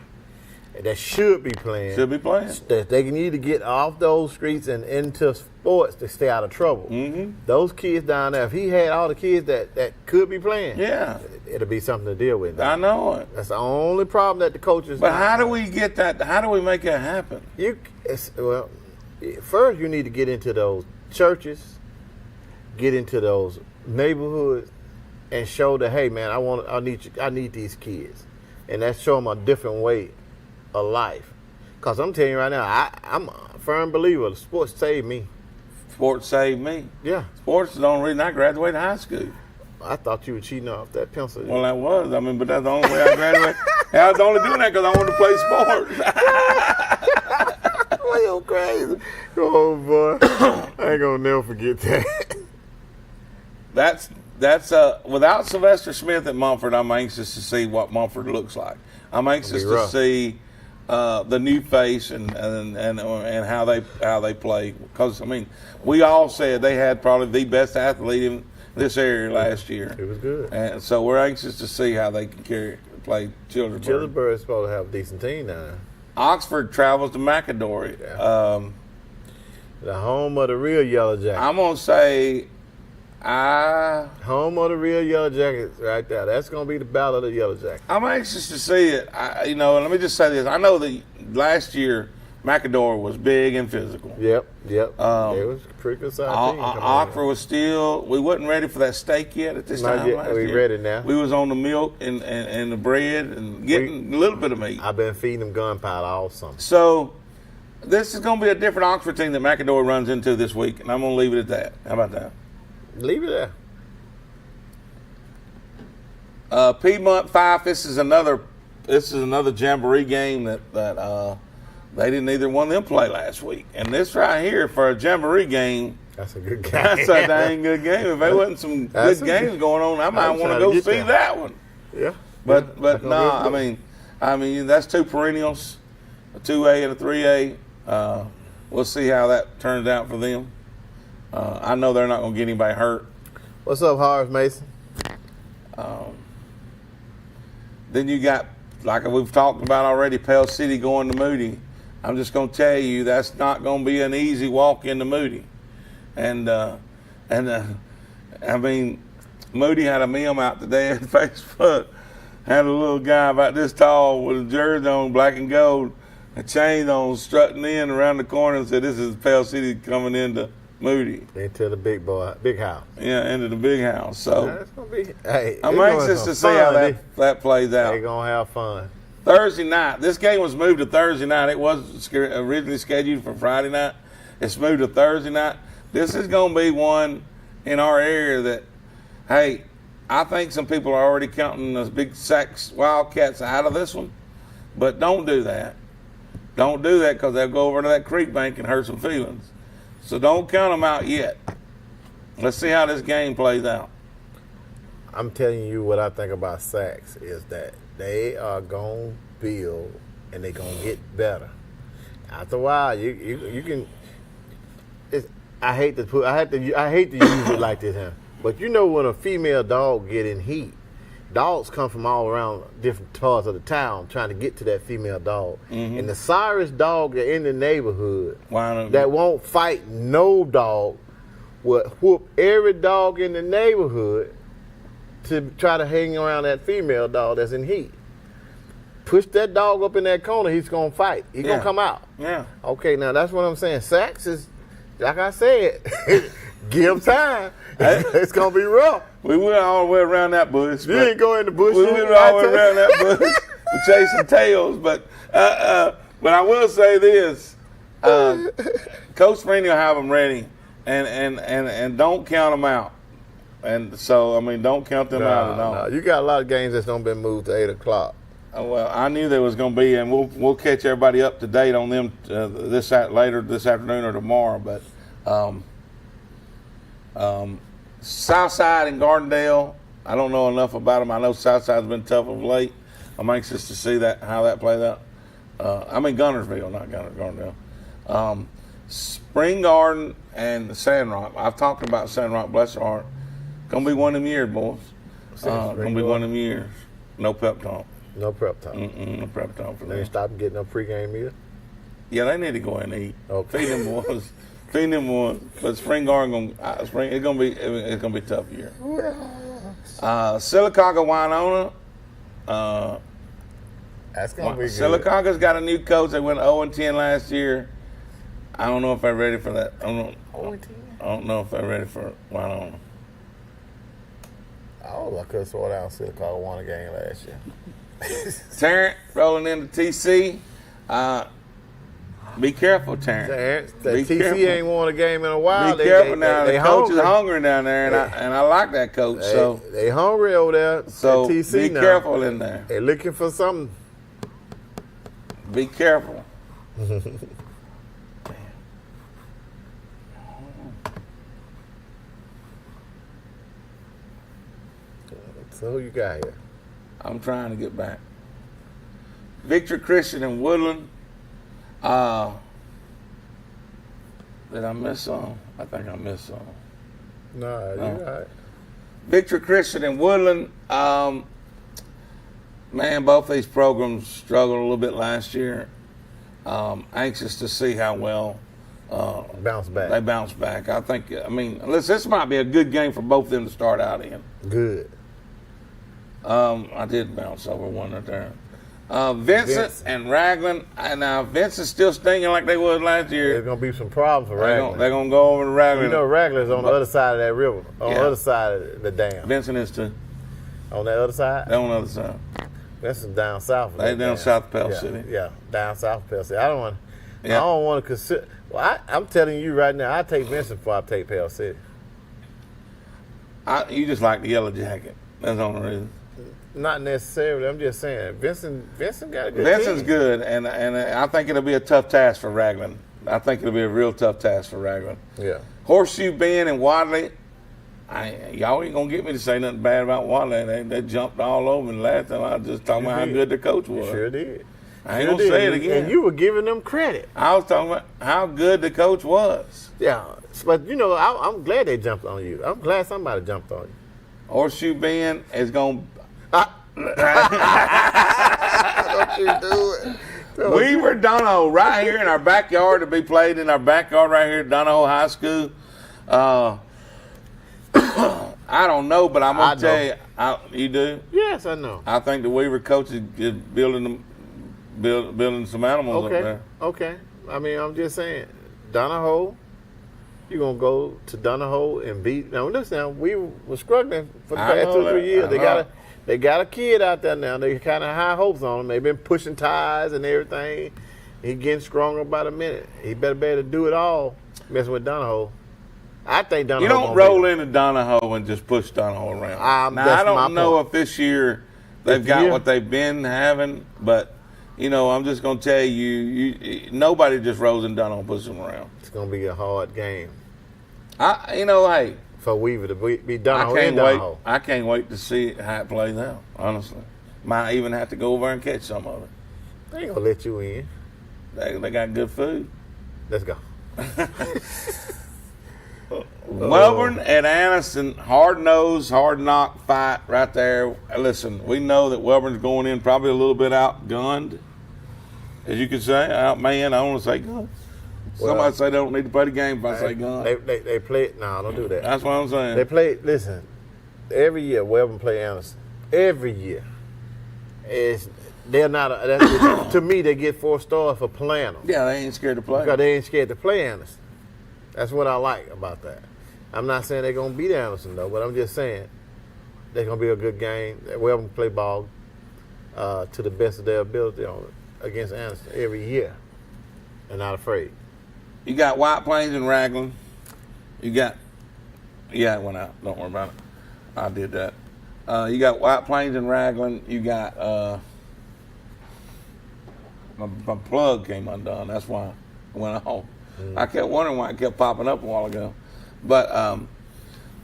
That should be playing. That they need to get off those streets and into sports to stay out of trouble. Mm-hmm. Those kids down there, if he had all the kids that could be playing, it'll be something to deal with. I know it. That's the only problem that the coaches. But how do we get that? How do we make that happen? First you need to get into those churches, get into those neighborhoods, and show that, hey man, I need these kids, and that's show them a different way of life. Because I'm telling you right now, I'm a firm believer. Sports saved me. Sports saved me? Yeah. Sports is the only reason I graduated high school. I thought you were cheating off that pencil. Well, I was. I mean, but that's the only way I graduated. I was only doing that because I wanted to play sports. Well, you're crazy. Oh, boy. I ain't going to never forget that. that's without Sylvester Smith at Mumford, I'm anxious to see what Mumford looks like. I'm anxious to see the new face and how they play. Because I mean, we all said they had probably the best athlete in this area last year. It was good, and so we're anxious to see how they can play Childersburg. Childersburg is supposed to have a decent team now. Oxford travels to McAdory. Yeah. The home of the real Yellow Jackets. I'm gonna say. Home of the real Yellow Jackets right there. That's going to be the battle of the Yellow Jackets. I'm anxious to see it. Let me just say this. I know that last year McAdory was big and physical. Yep. It was a pretty good side team. Oxford was still, we wasn't ready for that steak yet at this time last year. We ready now. We was on the milk and the bread and getting a little bit of meat. I've been feeding them gunpowder all summer. So this is going to be a different Oxford team that McAdory runs into this week, and I'm going to leave it at that. How about that? Leave it there. Piedmont 5. This is another jamboree game that they didn't either one of them play last week. And this right here for a jamboree game. That's a good game. That's a dang good game. If there wasn't some good games going on, I might want to go see that one. Yeah. But no, I mean that's two perennials, a 2A and a 3A. We'll see how that turns out for them. I know they're not going to get anybody hurt. What's up, Horace Mason? Then you got, like we've talked about already, Pell City going to Moody. I'm just going to tell you that's not going to be an easy walk into Moody. And I mean, Moody had a meme out today on Facebook. Had a little guy about this tall with a jersey on, black and gold, a chain on, strutting in around the corner and said, "This is Pell City coming into Moody." Into the big house. Yeah, into the big house. So that's gonna be. Hey, I'm anxious to see how that plays out. They're gonna have fun. Thursday night. This game was moved to Thursday night. It was originally scheduled for Friday night. It's moved to Thursday night. This is gonna be one in our area that, hey, I think some people are already counting the big Sacs Wildcats out of this one, but don't do that. Don't do that because they'll go over to that creek bank and hurt some feelings. So don't count them out yet. Let's see how this game plays out. I'm telling you what I think about Sacs is that they are going to build and they're going to get better. After a while, you can. I hate to use it like this, huh? But you know when a female dog get in heat, dogs come from all around different parts of the town trying to get to that female dog. Mm-hmm. And the sorriest dog that in the neighborhood that won't fight no dog will whoop every dog in the neighborhood to try to hang around that female dog that's in heat. Push that dog up in that corner, he's going to fight. He's going to come out. Yeah. Okay, now that's what I'm saying. Sacs is, like I said, give him time. It's going to be rough. We went all the way around that bush. You ain't go in the bush. We went all the way around that bush. We're chasing tails. But I will say this. Coach Freeney will have them ready. And don't count them out. And so, I mean, don't count them out at all. No. You got a lot of games that's don't been moved to 8 o'clock. Well, I knew there was going to be, and we'll catch everybody up to date on them later this afternoon or tomorrow. But Southside and Gardendale, I don't know enough about them. I know Southside's been tough of late. I'm anxious to see how that plays out. I mean Gunnersville, not Gardendale. Spring Garden and Sandrock. I've talked about Sandrock, bless their heart. Going to be one of them years, boys. Going to be one of them years. No pep talk. No prep talk. No prep talk for them. They ain't stopping getting no pregame meal? Yeah, they need to go in and eat. Okay. Feed them boys. Feed them boys. But Spring Garden, it's gonna be a tough year. Sylacauga, Winona. That's gonna be good. Sylacauga's got a new coach. They went 0-10 last year. I don't know if they're ready for that. I don't know if they're ready for Winona. I could have swore down Sylacauga won a game last year. Tarrant rolling into TC. Be careful, Tarrant. TC careful. Ain't won a game in a while. Be careful now. The coach is hungry down there, and I like that coach. They hungry over there. So at TC be careful in there. They're looking for something. Be careful. So who you got here? I'm trying to get back. Victory Christian in Woodland. Did I miss some? I think I missed some. No, you're all right. Victory Christian in Woodland. Man, both these programs struggled a little bit last year. Anxious to see how well bounce back. They bounce back. Listen, this might be a good game for both of them to start out in. Good. I did bounce over one right there. Vincent and Raglan. Now, Vincent's still stinging like they was last year. There's going to be some problems for Raglan. They're going to go over to Raglan. You know Raglan's on the other side of that river, on the other side of the dam. Vincent is too. On that other side? They're on the other side. Vincent's down south of They down dam. south of Pell City. Yeah, down south of Pell City. I don't want to consider. Well, I'm telling you right now, I take Vincent before I take Pell City. You just like the yellow jacket. That's the only reason. Not necessarily. I'm just saying, Vincent got a good Vincent's team. good, and I think it'll be a tough task for Raglan. I think it'll be a real tough task for Raglan. Yeah. Horseshoe Bend and Wadley. Y'all ain't gonna get me to say nothing bad about Wadley. They jumped all over me last time. I was just talking about how good the coach was. You sure did. I ain't gonna say it again. And you were giving them credit. I was talking about how good the coach was. Yeah, but I'm glad they jumped on you. I'm glad somebody jumped on you. Horseshoe Bend is gonna. Don't you do it. Weaver Donahoe right here in our backyard to be played in our backyard right here at Donahoe High School. I don't know, but I'm gonna tell you. You do? Yes, I know. I think the Weaver coach is building some animals up there. Okay. I mean, I'm just saying, Donahoe. You're gonna go to Donahoe and beat. Now listen, we were struggling for the past 2 or 3 years. They got a kid out there now. They kind of high hopes on him. They've been pushing ties and everything. He getting stronger by the minute. He better be able to do it all. Messing with Donahoe. I think Donahoe. You don't roll into Donahoe and just push Donahoe around. Now I don't know if this year they've got what they've been having, but I'm just gonna tell you, nobody just rolls in Donahoe and pushes them around. It's gonna be a hard game. Hey. For Weaver to be Donahoe and Donahoe. I can't wait to see how it plays out, honestly. Might even have to go over and catch some of it. They ain't gonna let you in. They got good food. Let's go. Welborn at Anniston, hard-nosed, hard-knock fight right there. Listen, we know that Welborn's going in probably a little bit outgunned, as you could say, outmanned. I don't want to say gunned. Somebody say they don't need to play the game if I say gun. They play. No, don't do that. That's what I'm saying. They play. Listen, every year Welborn play Anderson. Every year, they're not. To me, they get 4 stars for playing them. Yeah, they ain't scared to play. Because they ain't scared to play Anderson. That's what I like about that. I'm not saying they're gonna beat Anderson though, but I'm just saying they're gonna be a good game. Welborn play ball to the best of their ability against Anderson every year, and not afraid. You got White Plains and Raglan. It went out. Don't worry about it. I did that. You got White Plains and Raglan. You got my plug came undone. That's why I went home. I kept wondering why it kept popping up a while ago. But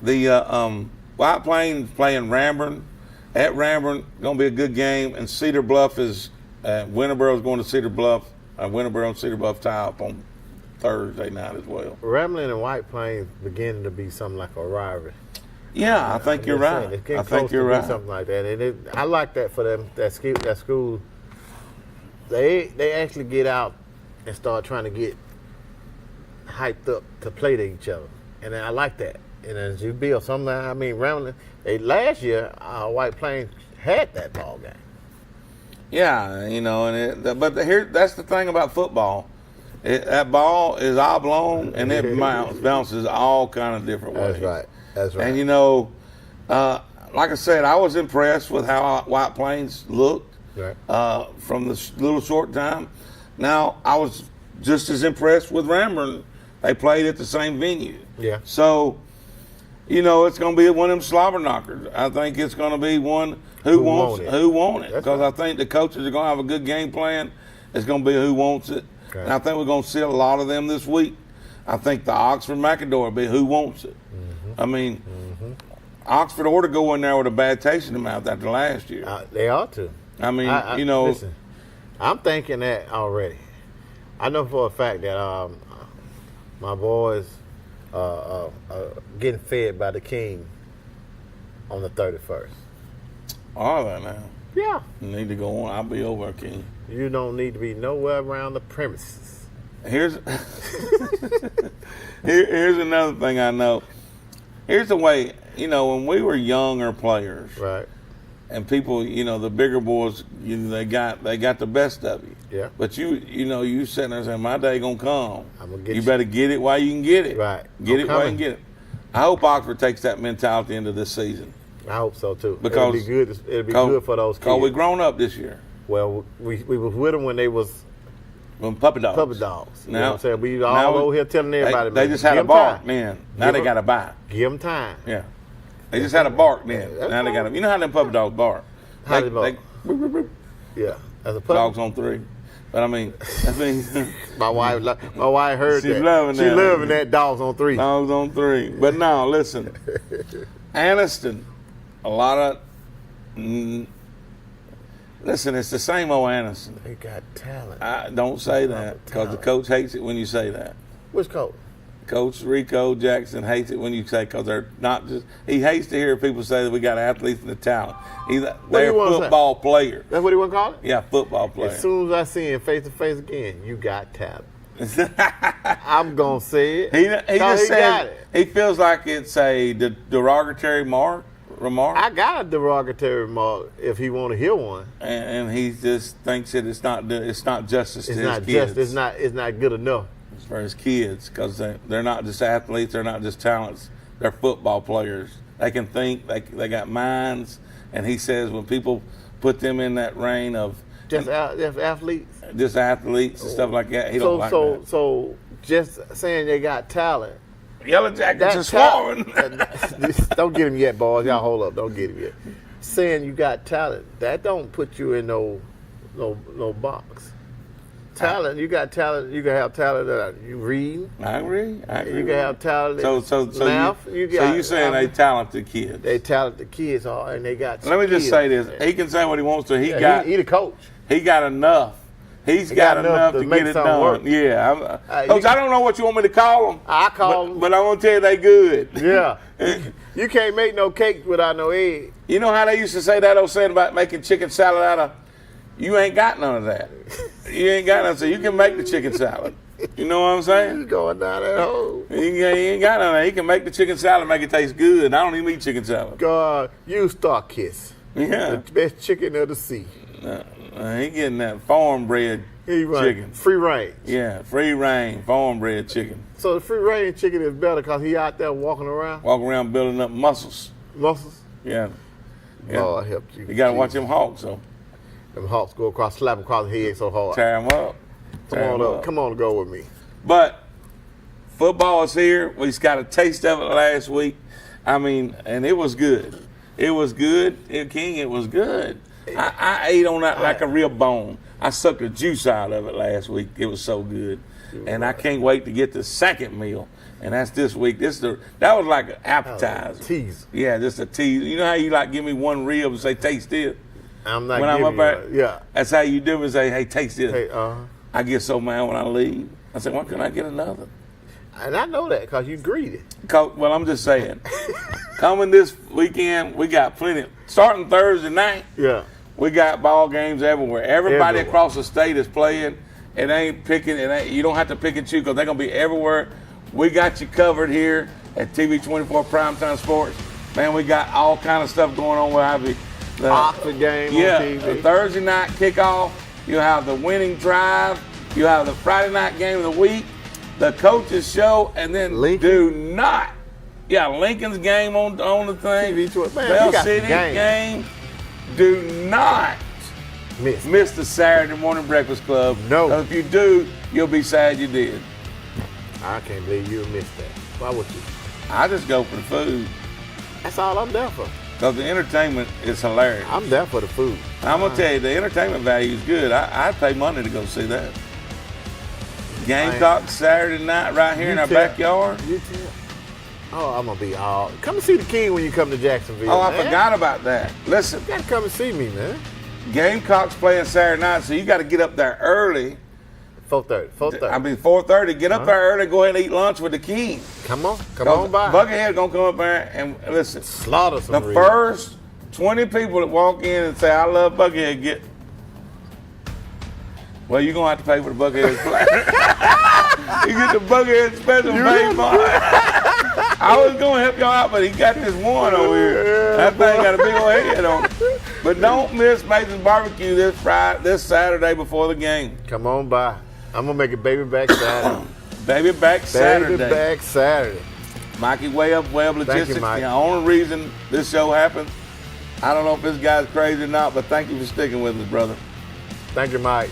the White Plains playing Ramburn. At Ramburn, going to be a good game. And Cedar Bluff is Winterboro's going to Cedar Bluff. Winterboro and Cedar Bluff tie up on Thursday night as well. Ramblin' and White Plains beginning to be something like a rivalry. Yeah, I think you're right. I think you're right. Something like that, and I like that for them. That school, they actually get out and start trying to get hyped up to play to each other, and I like that. And as you build something, I mean, Ramblin', last year White Plains had that ball game. Yeah, but that's the thing about football. That ball is oblong and it bounces all kind of different ways. That's right. And like I said, I was impressed with how White Plains looked from the little short time. Now I was just as impressed with Ramburn. They played at the same venue. Yeah. So, it's going to be one of them slobber knockers. I think it's going to be one who wants it. Because I think the coaches are going to have a good game plan. It's going to be who wants it. Okay. And I think we're going to see a lot of them this week. I think the Oxford Macador will be who wants it. Mm-hmm. I mean, Oxford ought to go in there with a bad taste in the mouth after last year. They ought to. I mean, Listen, I'm thinking that already. I know for a fact that my boys are getting fed by the King on the 31st. All right now. Yeah. You need to go on. I'll be over, King. You don't need to be nowhere around the premises. Here's here's another thing I know. Here's the way, when we were younger players, right? And people, the bigger boys, they got the best of you. Yeah. But you sitting there saying, "My day gonna come. I'm gonna get you better get it while you can get it. Right. Get I'm it while you coming. can get it." I hope Oxford takes that mentality into this season. I hope so too. Because it'll be good. It'll be good for those kids. Because we grown up this year. Well, we was with them when they was puppy dogs. Puppy dogs. You know Now, what I'm saying? We all over here telling everybody. They man, just had give a 'em bark time. then. Now they got a bite. Give them time. Yeah. They just had a bark then. That's Now they got fine. a. You know how them puppy dogs bark? How they bark? Yeah. As a puppy. Dogs on 3. But I mean, my wife heard She's that. loving She that. loving that. Dogs on 3. Dogs on 3. But no, listen. Anniston, a lot of. Listen, it's the same old Anniston. They got talent. Don't say that because the coach hates it when you say that. Which coach? Coach Rico Jackson hates it when you say, because they're not just. He hates to hear people say that we got athletes and the talent. They're football players. That's what he want to call it? Yeah, football players. As soon as I see him face to face again, you got talent. I'm gonna say it. He just got said it. he feels like it's a derogatory remark. I got a derogatory remark if he want to hear one. And he just thinks that it's not justice to It's his not kids. just. It's not good enough. For his kids, because they're not just athletes, they're not just talents, they're football players. They can think, they got minds, and he says when people put them in that reign of just athletes, and stuff like that, he don't like that. So just saying they got talent. Yellow Jackets are swarming. Don't get him yet, boys. Y'all hold up. Don't get him yet. Saying you got talent, that don't put you in no box. Talent, you got talent. You can have talent that you read. I agree. You can have talent. So math. you saying they talented kids? They talented kids, and they got. Let me just say this: he can say what he wants to. He the coach. He got enough. He's got enough to get it done. Work. Yeah, Coach. I don't know what you want me to call them. I call them, but I'm gonna tell you they good. Yeah, you can't make no cake without no egg. You know how they used to say that old saying about making chicken salad out of? You ain't got none of that. You ain't got none. So you can make the chicken salad. You know what I'm saying? You going down that hole. He ain't got none of that. He can make the chicken salad, make it taste good. I don't even eat chicken salad. God, you Starkiss. Yeah. The best chicken of the sea. He getting that farm bred chicken. Free range. Yeah, free range, farm bred chicken. So the free range chicken is better because he out there walking around? Walking around building up muscles. Muscles? Yeah. Lord help you. You got to watch them hawks, though. Them hawks go across, slap across the head so hard. Tear them up. Come on, go with me. But football is here. We just got a taste of it last week. I mean, and it was good. It was good. King, it was good. I ate on that like a real bone. I sucked the juice out of it last week. It was so good. And I can't wait to get the second meal. And that's this week. That was like an appetizer. Tease. Yeah, just a tease. You know how you like give me one rib and say, taste it? I'm not when I'm giving up you yeah. That's how you do it. Say, hey, taste it. Hey, I get so mad when I leave. I say, why can't I get another? And I know that because you greedy. Well, I'm just saying. Coming this weekend, we got plenty. Starting Thursday night, we got ball games everywhere. Everybody across the state is playing. It ain't picking. You don't have to pick and choose because they're going to be everywhere. We got you covered here at TV24 Primetime Sports. Man, we got all kind of stuff going on. We'll have the Oxford game on TV. The Thursday night kickoff. You have the winning drive. You have the Friday night game of the week. The coaches show, and then Lincoln Lincoln's game on the thing. Bell City game. Do not miss the Saturday morning breakfast club. No. If you do, you'll be sad you did. I can't believe you missed that. Why would you? I just go for the food. That's all I'm there for. Because the entertainment is hilarious. I'm there for the food. I'm going to tell you, the entertainment value is good. I'd pay money to go see that. Gamecock Saturday night right here in our backyard. You tell. Oh, I'm gonna be all. Come and see the King when you come to Jacksonville. Oh, man. I forgot about that. Listen, You gotta come and see me, man. Gamecocks playing Saturday night, so you got to get up there early. 4:30. 4:30. I mean, 4:30. Get up there early. Go ahead and eat lunch with the King. Come on by. Buckethead gonna come up there and listen. Slaughter some. The real. first 20 people that walk in and say, "I love Buckethead," get. Well, you're gonna have to pay for the Buckethead play. You get the Buckethead special paid for. I was gonna help y'all out, but he got this one over here. That thing got a big old head on it. But don't miss Mason's Barbecue this Saturday before the game. Come on by. I'm gonna make it Baby Back Saturday. Baby Back Saturday. Baby Back Saturday. Mikey Way Up Web Logistics. Mike. The only reason this show happens, I don't know if this guy's crazy or not, but thank you for sticking with us, brother. Thank you, Mike.